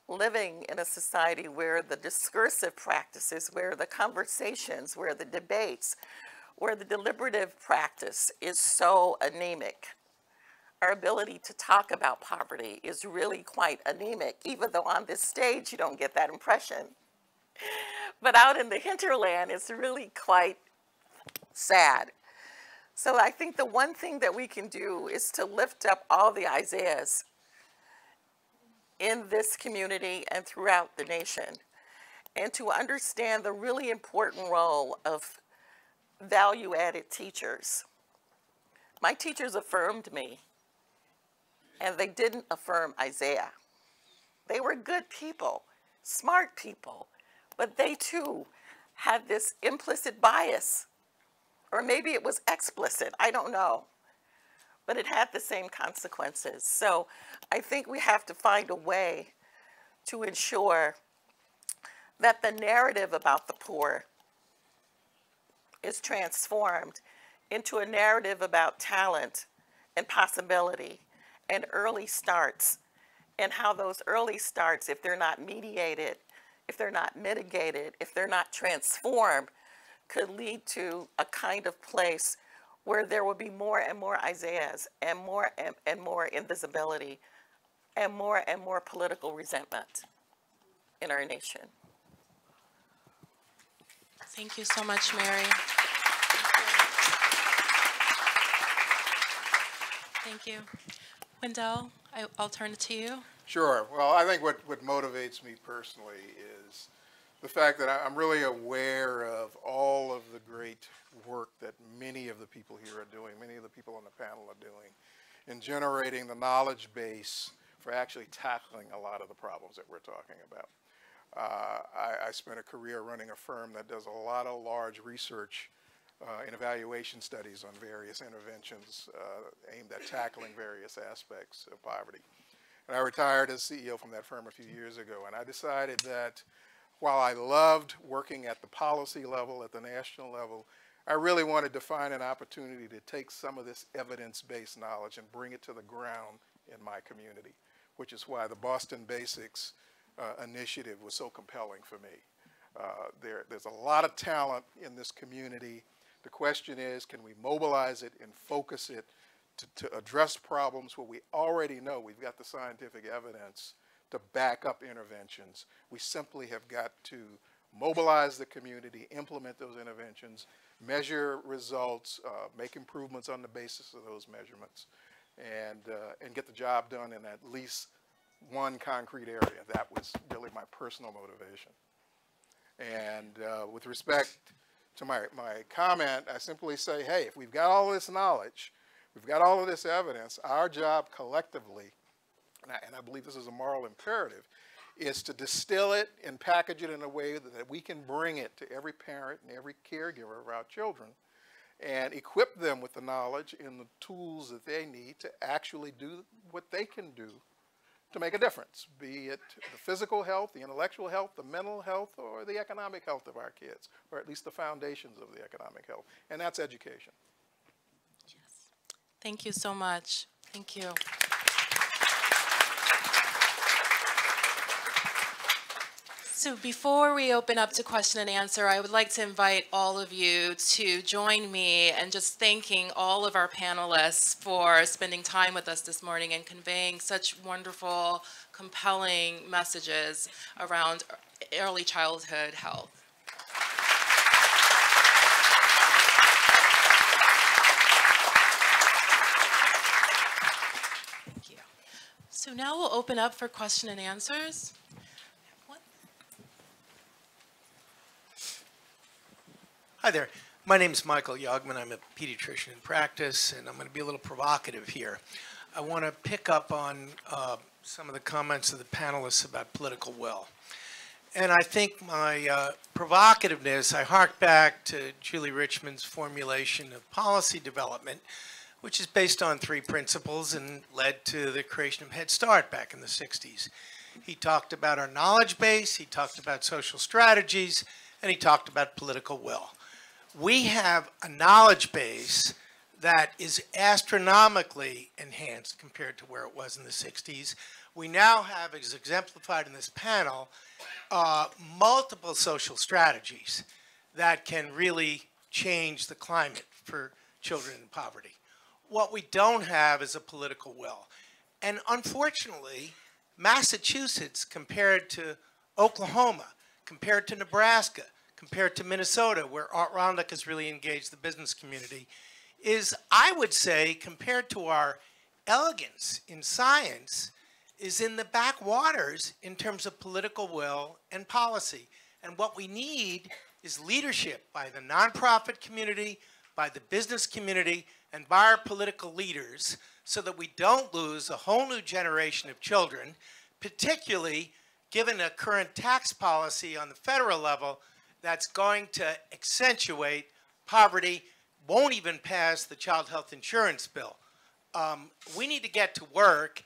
living in a society where the discursive practices, where the conversations, where the debates, where the deliberative practice is so anemic. Our ability to talk about poverty is really quite anemic, even though on this stage you don't get that impression. But out in the hinterland, it's really quite sad. So I think the one thing that we can do is to lift up all the Isaiahs in this community and throughout the nation, and to understand the really important role of value-added teachers. My teachers affirmed me, and they didn't affirm Isaiah. They were good people, smart people, but they too had this implicit bias, or maybe it was explicit, I don't know. But it had the same consequences. So I think we have to find a way to ensure that the narrative about the poor is transformed into a narrative about talent and possibility and early starts, and how those early starts, if they're not mediated, if they're not mitigated, if they're not transformed, could lead to a kind of place where there will be more and more Isaiahs and more invisibility and more political resentment in our nation. Thank you so much, Mary. Thank you. Wendell, I'll turn it to you. Sure. Well, I think what motivates me personally is the fact that I'm really aware of all of the great work that many of the people here are doing, many of the people on the panel are doing, in generating the knowledge base for actually tackling a lot of the problems that we're talking about. I spent a career running a firm that does a lot of large research and evaluation studies on various interventions aimed at tackling various aspects of poverty. And I retired as CEO from that firm a few years ago, and I decided that while I loved working at the policy level, at the national level, I really wanted to find an opportunity to take some of this evidence-based knowledge and bring it to the ground in my community, which is why the Boston Basics initiative was so compelling for me. There's a lot of talent in this community. The question is, can we mobilize it and focus it to address problems where we already know we've got the scientific evidence to back up interventions? We simply have got to mobilize the community, implement those interventions, measure results, make improvements on the basis of those measurements, and get the job done in at least one concrete area. That was really my personal motivation. And with respect to my comment, I simply say, hey, if we've got all this knowledge, we've got all of this evidence, our job collectively, and I believe this is a moral imperative, is to distill it and package it in a way that we can bring it to every parent and every caregiver of our children and equip them with the knowledge and the tools that they need to actually do what they can do to make a difference, be it the physical health, the intellectual health, the mental health, or the economic health of our kids, or at least the foundations of the economic health, and that's education. Yes. Thank you so much. Thank you. So before we open up to question and answer, I would like to invite all of you to join me in just thanking all of our panelists for spending time with us this morning and conveying such wonderful, compelling messages around early childhood health. Thank you. So now we'll open up for question and answers. Hi there. My name is Michael Yogman. I'm a pediatrician in practice, and I'm going to be a little provocative here. I want to pick up on some of the comments of the panelists about political will. And I think my provocativeness, I hark back to Julie Richmond's formulation of policy development, which is based on 3 principles and led to the creation of Head Start back in the 60s. He talked about our knowledge base, he talked about social strategies, and he talked about political will. We have a knowledge base that is astronomically enhanced compared to where it was in the 60s. We now have, as exemplified in this panel, multiple social strategies that can really change the climate for children in poverty. What we don't have is a political will. And unfortunately, Massachusetts, compared to Oklahoma, compared to Nebraska, compared to Minnesota, where Art Rondick has really engaged the business community, is, I would say, compared to our elegance in science, is in the backwaters in terms of political will and policy. And what we need is leadership by the nonprofit community, by the business community, and by our political leaders, so that we don't lose a whole new generation of children, particularly given a current tax policy on the federal level that's going to accentuate poverty, won't even pass the child health insurance bill. We need to get to work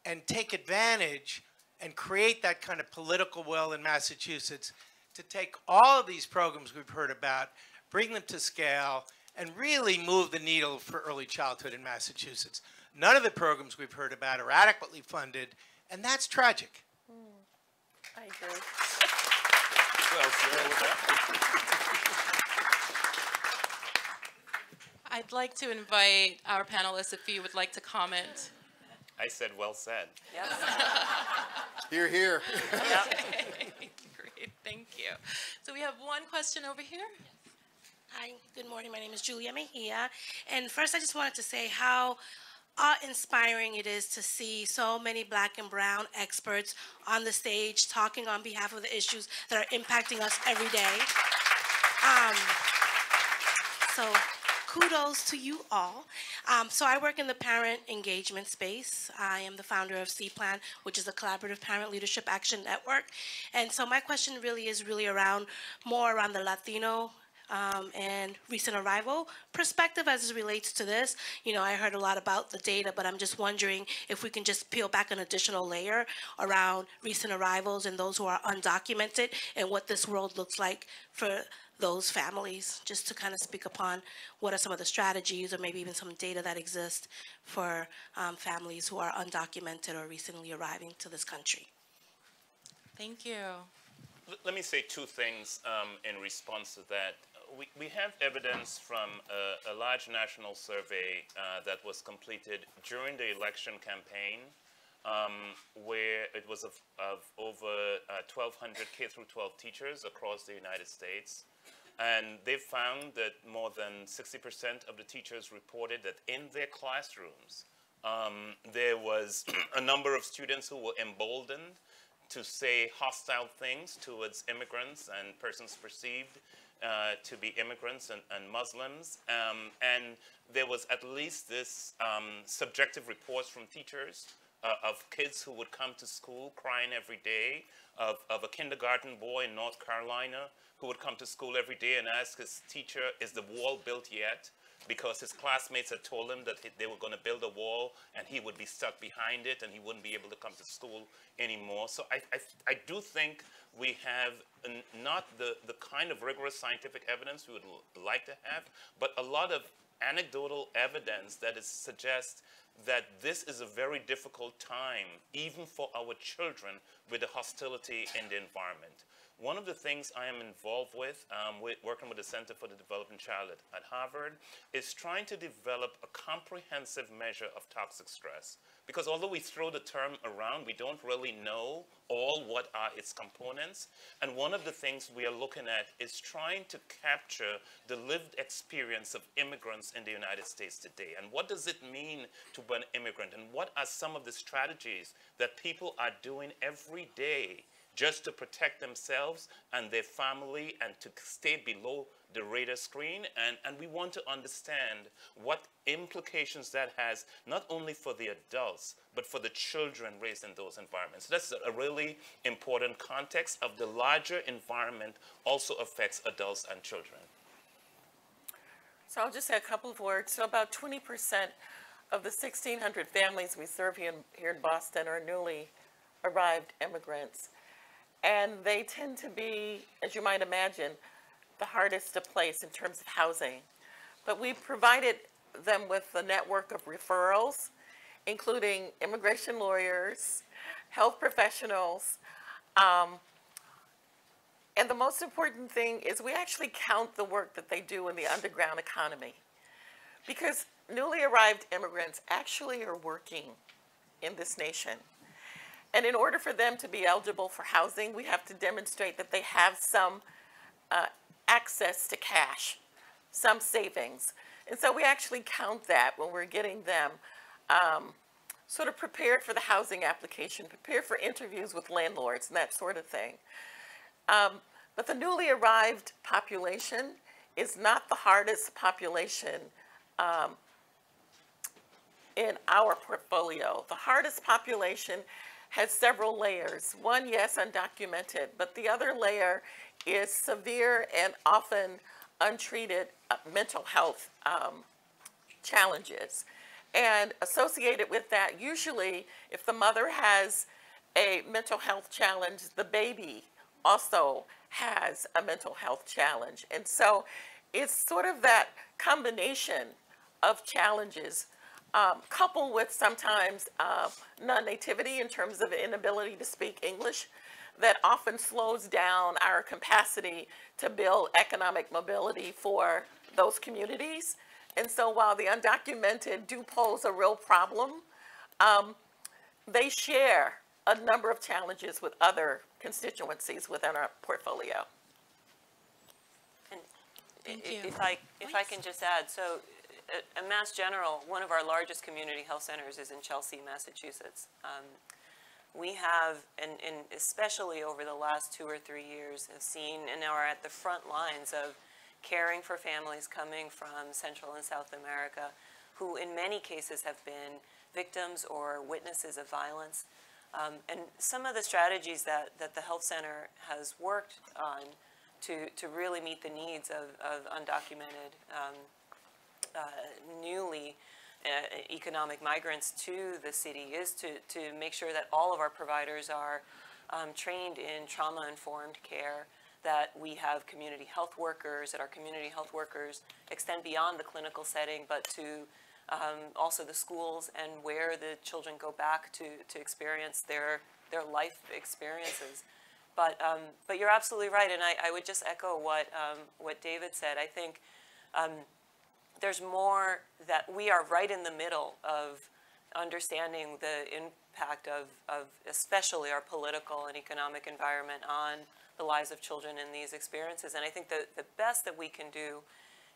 and take advantage and create that kind of political will in Massachusetts to take all of these programs we've heard about, bring them to scale, and really move the needle for early childhood in Massachusetts. None of the programs we've heard about are adequately funded, and that's tragic. I agree. Well, sir, with that. I'd like to invite our panelists if you would like to comment. I said well said. Yes. Here, here. Great, thank you. So we have one question over here. Hi, good morning. My name is Julia Mejia. And first, I just wanted to say how awe-inspiring it is to see so many Black and brown experts on the stage talking on behalf of the issues that are impacting us every day. So kudos to you all. So I work in the parent engagement space. I am the founder of C-Plan, which is a collaborative parent leadership action network. And so my question really is more around the Latino and recent arrival perspective as it relates to this. You know, I heard a lot about the data, but I'm just wondering if we can just peel back an additional layer around recent arrivals and those who are undocumented and what this world looks like for those families, just to kind of speak upon what are some of the strategies or maybe even some data that exist for families who are undocumented or recently arriving to this country. Thank you. Let me say two things in response to that. We have evidence from a large national survey that was completed during the election campaign where it was of over 1,200 K-12 teachers across the United States. And they found that more than 60% of the teachers reported that in their classrooms, there was a number of students who were emboldened to say hostile things towards immigrants and persons perceived to be immigrants and Muslims. And there was at least this subjective reports from teachers of kids who would come to school crying every day, of a kindergarten boy in North Carolina who would come to school every day and ask his teacher, is the wall built yet? Because his classmates had told him that they were going to build a wall and he would be stuck behind it and he wouldn't be able to come to school anymore. So I do think we have not the kind of rigorous scientific evidence we would like to have, but a lot of anecdotal evidence that suggests that this is a very difficult time, even for our children, with the hostility in the environment. One of the things I am involved with, working with the Center for the Developing Child at Harvard, is trying to develop a comprehensive measure of toxic stress. Because although we throw the term around, we don't really know what are its components. And one of the things we are looking at is trying to capture the lived experience of immigrants in the United States today. And what does it mean to be an immigrant? And what are some of the strategies that people are doing every day just to protect themselves and their family and to stay below the radar screen? And we want to understand what implications that has, not only for the adults, but for the children raised in those environments. That's a really important context of the larger environment also affects adults and children. So I'll just say a couple of words. So about 20% of the 1,600 families we serve here in Boston are newly arrived immigrants. And they tend to be, as you might imagine, the hardest to place in terms of housing. But we provided them with a network of referrals, including immigration lawyers, health professionals, and the most important thing is we actually count the work that they do in the underground economy. Because newly arrived immigrants actually are working in this nation. And in order for them to be eligible for housing, we have to demonstrate that they have some access to cash, some savings. And so we actually count that when we're getting them sort of prepared for the housing application, prepared for interviews with landlords and that sort of thing. But the newly arrived population is not the hardest population in our portfolio. The hardest population has several layers. One, yes, undocumented, but the other layer is severe and often untreated mental health challenges. And associated with that, usually if the mother has a mental health challenge, the baby also has a mental health challenge. And so it's sort of that combination of challenges coupled with sometimes non-nativity in terms of inability to speak English that often slows down our capacity to build economic mobility for those communities. And so while the undocumented do pose a real problem, they share a number of challenges with other constituencies within our portfolio. And if I can just add, so at Mass General, one of our largest community health centers is in Chelsea, Massachusetts. We have, and especially over the last 2 or 3 years, have seen and are at the front lines of caring for families coming from Central and South America who in many cases have been victims or witnesses of violence. And some of the strategies that the health center has worked on to really meet the needs of undocumented, newly economic migrants to the city is to make sure that all of our providers are trained in trauma-informed care, that we have community health workers, that our community health workers extend beyond the clinical setting, but to also the schools and where the children go back to experience their life experiences. But you're absolutely right, and I would just echo what David said. I think there's more that we are right in the middle of understanding the impact of especially our political and economic environment on the lives of children in these experiences. And I think the best that we can do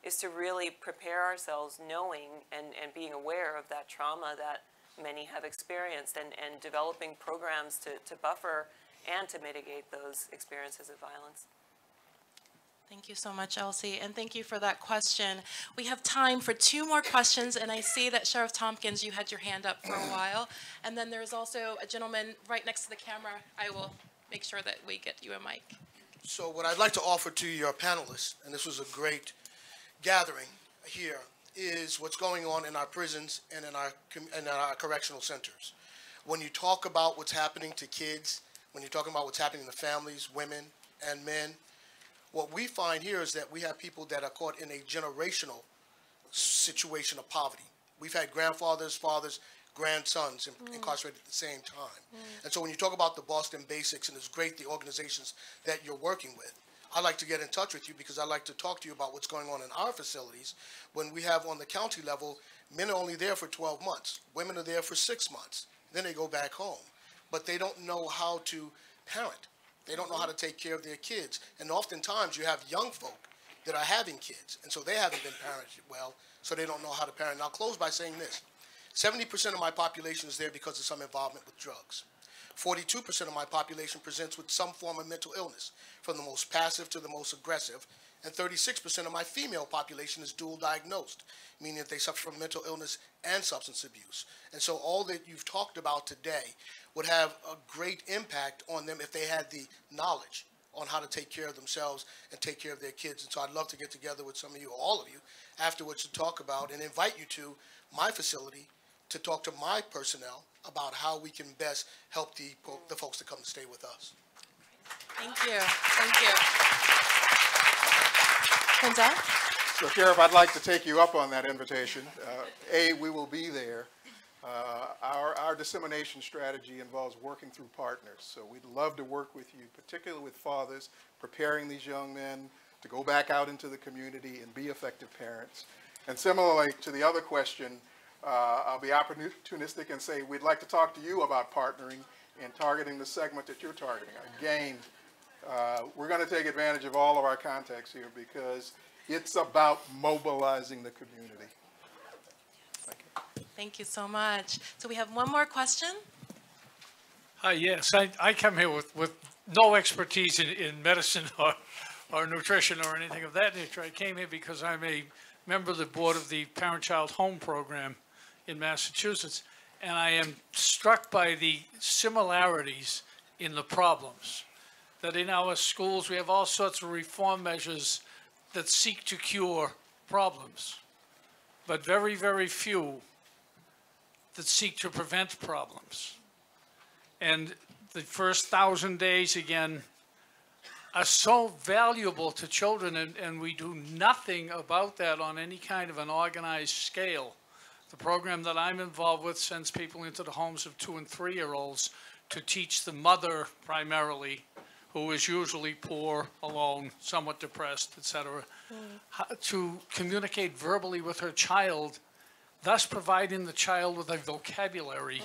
is to really prepare ourselves knowing and being aware of that trauma that many have experienced and developing programs to buffer and to mitigate those experiences of violence. Thank you so much, Elsie, and thank you for that question. We have time for 2 more questions, and I see that Sheriff Tompkins, you had your hand up for a while, and then there's also a gentleman right next to the camera. I will make sure that we get you a mic. So what I'd like to offer to your panelists, and this was a great gathering here, is what's going on in our prisons and in our correctional centers. When you talk about what's happening to kids, when you're talking about what's happening to families, women and men, what we find here is that we have people that are caught in a generational situation of poverty. We've had grandfathers, fathers, grandsons incarcerated at the same time. And so when you talk about the Boston Basics, and it's great the organizations that you're working with, I'd like to get in touch with you because I'd like to talk to you about what's going on in our facilities when we have on the county level, men are only there for 12 months. Women are there for 6 months. Then they go back home. But they don't know how to parent. They don't know how to take care of their kids. And oftentimes you have young folk that are having kids, and so they haven't been parented well, so they don't know how to parent. And I'll close by saying this. 70% of my population is there because of some involvement with drugs. 42% of my population presents with some form of mental illness, from the most passive to the most aggressive, and 36% of my female population is dual diagnosed, meaning that they suffer from mental illness and substance abuse. And so all that you've talked about today would have a great impact on them if they had the knowledge on how to take care of themselves and take care of their kids. And so I'd love to get together with some of you, or all of you, afterwards to talk about and invite you to my facility to talk to my personnel about how we can best help the folks that come to stay with us. Thank you. Thank you. Denzel? So, Sheriff, I'd like to take you up on that invitation. We will be there. Our dissemination strategy involves working through partners. So we'd love to work with you, particularly with fathers, preparing these young men to go back out into the community and be effective parents. And similarly to the other question, I'll be opportunistic and say we'd like to talk to you about partnering and targeting the segment that you're targeting. Again, we're going to take advantage of all of our contacts here because it's about mobilizing the community. Thank you. Thank you so much. So we have one more question. Yes, I come here with no expertise in medicine or nutrition or anything of that nature. I came here because I'm a member of the board of the Parent-Child Home Program in Massachusetts, and I am struck by the similarities in the problems. That in our schools we have all sorts of reform measures that seek to cure problems, but very, very few that seek to prevent problems. And the first 1,000 days, again, are so valuable to children, and we do nothing about that on any kind of an organized scale. The program that I'm involved with sends people into the homes of 2- and 3-year-olds to teach the mother primarily, who is usually poor, alone, somewhat depressed, etc., to communicate verbally with her child, thus providing the child with a vocabulary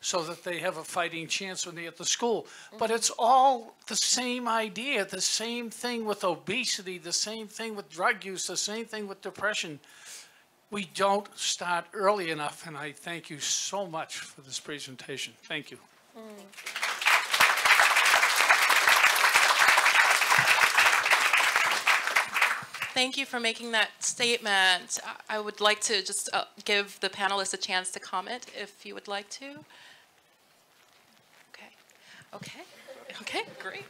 so that they have a fighting chance when they're at the school. But it's all the same idea, the same thing with obesity, the same thing with drug use, the same thing with depression. We don't start early enough, and I thank you so much for this presentation. Thank you. Thank you for making that statement. I would like to just give the panelists a chance to comment if you would like to. Okay, great.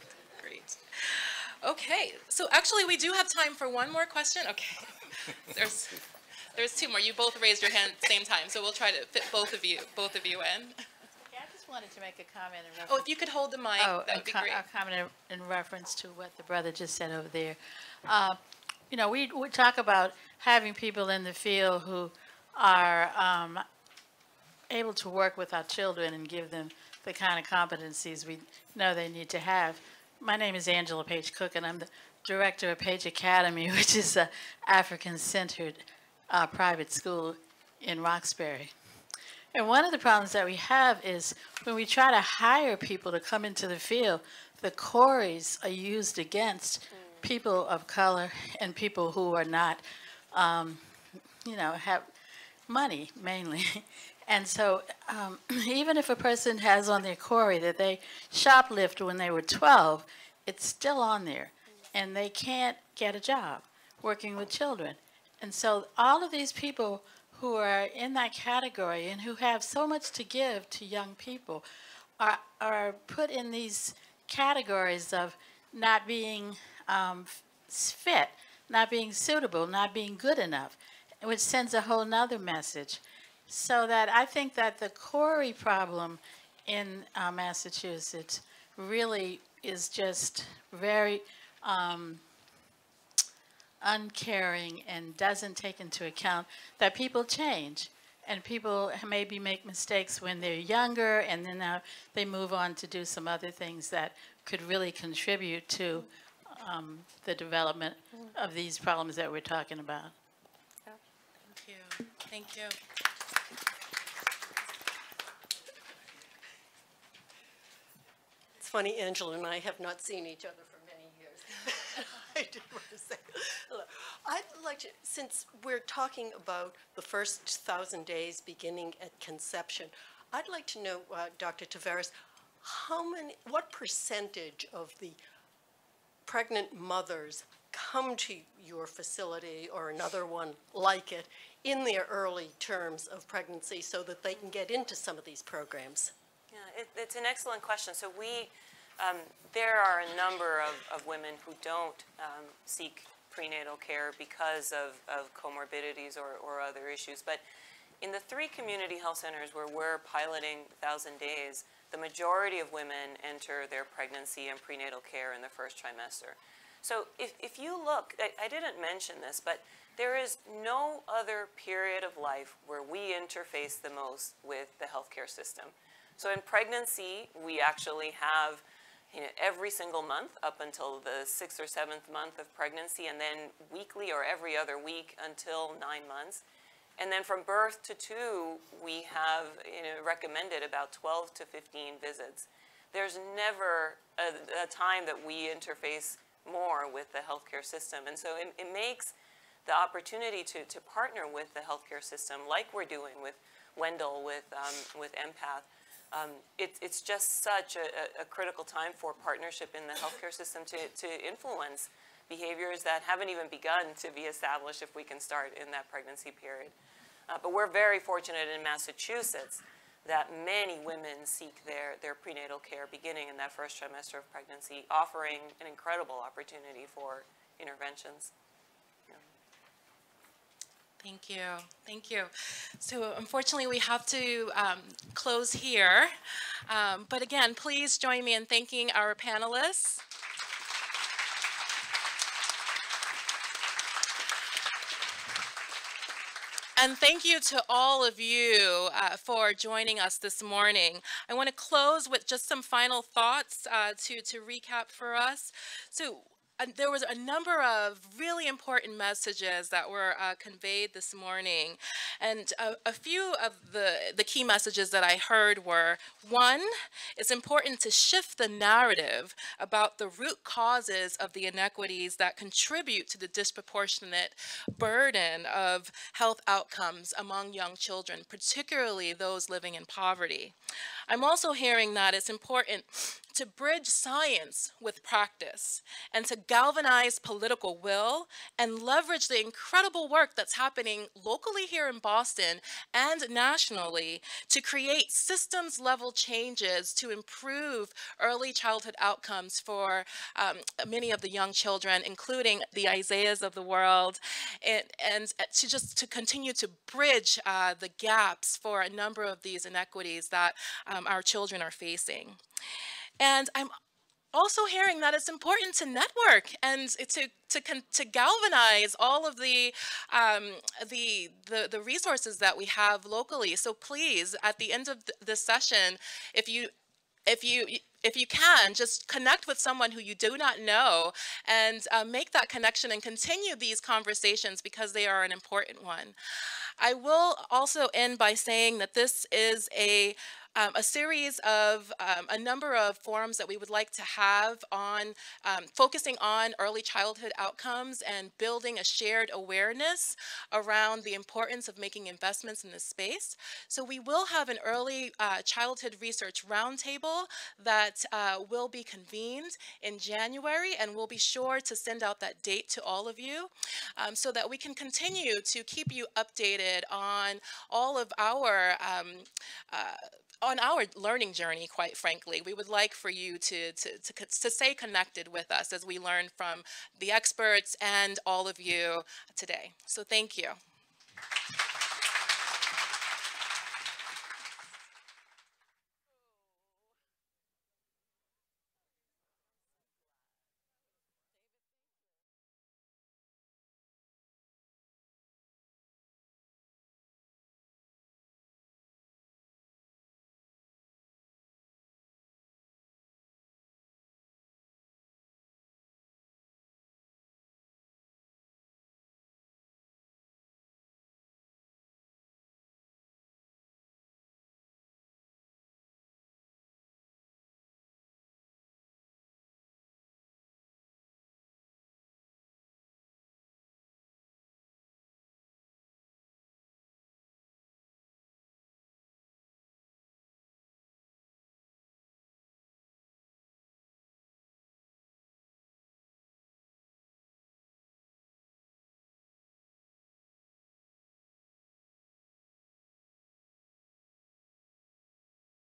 Okay, so actually we do have time for one more question. Okay, there's two more. You both raised your hand at the same time, so we'll try to fit both of you in. Yeah, I just wanted to make a comment. Oh, if you could hold the mic, that would be great. A comment in reference to what the brother just said over there. You know, we talk about having people in the field who are able to work with our children and give them the kind of competencies we know they need to have. My name is Angela Page Cook, and I'm the director of Page Academy, which is an African-centered private school in Roxbury. And one of the problems that we have is when we try to hire people to come into the field, the queries are used against people of color and people who are not, you know, have money mainly. And so even if a person has on their query that they shoplifted when they were 12, it's still on there. And they can't get a job working with children. And so all of these people who are in that category and who have so much to give to young people are put in these categories of not being fit, not being suitable, not being good enough, which sends a whole nother message. So that I think that the query problem in Massachusetts really is just very uncaring and doesn't take into account that people change. And people maybe make mistakes when they're younger, and then now they move on to do some other things that could really contribute to the development of these problems that we're talking about. Thank you. It's funny, Angela and I have not seen each other for many years. I did want to say hello. I'd like to, since we're talking about the first 1,000 days beginning at conception, I'd like to know, Dr. Tavares, what percentage of the pregnant mothers come to your facility or another one like it in their early terms of pregnancy so that they can get into some of these programs? Yeah, it's an excellent question. So there are a number of women who don't seek prenatal care because of comorbidities or other issues. But in the 3 community health centers where we're piloting 1,000 days, the majority of women enter their pregnancy and prenatal care in the first trimester. So if you look, I didn't mention this, but there is no other period of life where we interface the most with the healthcare system. So in pregnancy, we actually have every single month up until the 6th or 7th month of pregnancy, and then weekly or every other week until 9 months. And then from birth to 2, we have recommended about 12 to 15 visits. There's never a time that we interface more with the healthcare system. And so it makes the opportunity to partner with the healthcare system, like we're doing with Wendell, with Empath. It's just such a critical time for partnership in the healthcare system to influence behaviors that haven't even begun to be established if we can start in that pregnancy period. But we're very fortunate in Massachusetts that many women seek their prenatal care beginning in that first trimester of pregnancy, offering an incredible opportunity for interventions. Thank you. Thank you. So unfortunately, we have to close here. But again, please join me in thanking our panelists. And thank you to all of you for joining us this morning. I want to close with just some final thoughts to recap for us. So there was a number of really important messages that were conveyed this morning. And a few of the key messages that I heard were, one, it's important to shift the narrative about the root causes of the inequities that contribute to the disproportionate burden of health outcomes among young children, particularly those living in poverty. I'm also hearing that it's important to bridge science with practice and to galvanize political will and leverage the incredible work that's happening locally here in Boston and nationally to create systems-level changes to improve early childhood outcomes for many of the young children, including the Isaiahs of the world, and to continue to bridge the gaps for a number of these inequities that our children are facing. And I'm also hearing that it's important to network and to galvanize all of the resources that we have locally. So please, at the end of this session, if you can, just connect with someone who you do not know and make that connection and continue these conversations because they are an important one. I will also end by saying that this is a series of a number of forums that we would like to have on focusing on early childhood outcomes and building a shared awareness around the importance of making investments in this space. So we will have an early childhood research roundtable that will be convened in January, and we'll be sure to send out that date to all of you so that we can continue to keep you updated on all of our on our learning journey, quite frankly. We would like for you to stay connected with us as we learn from the experts and all of you today. So thank you.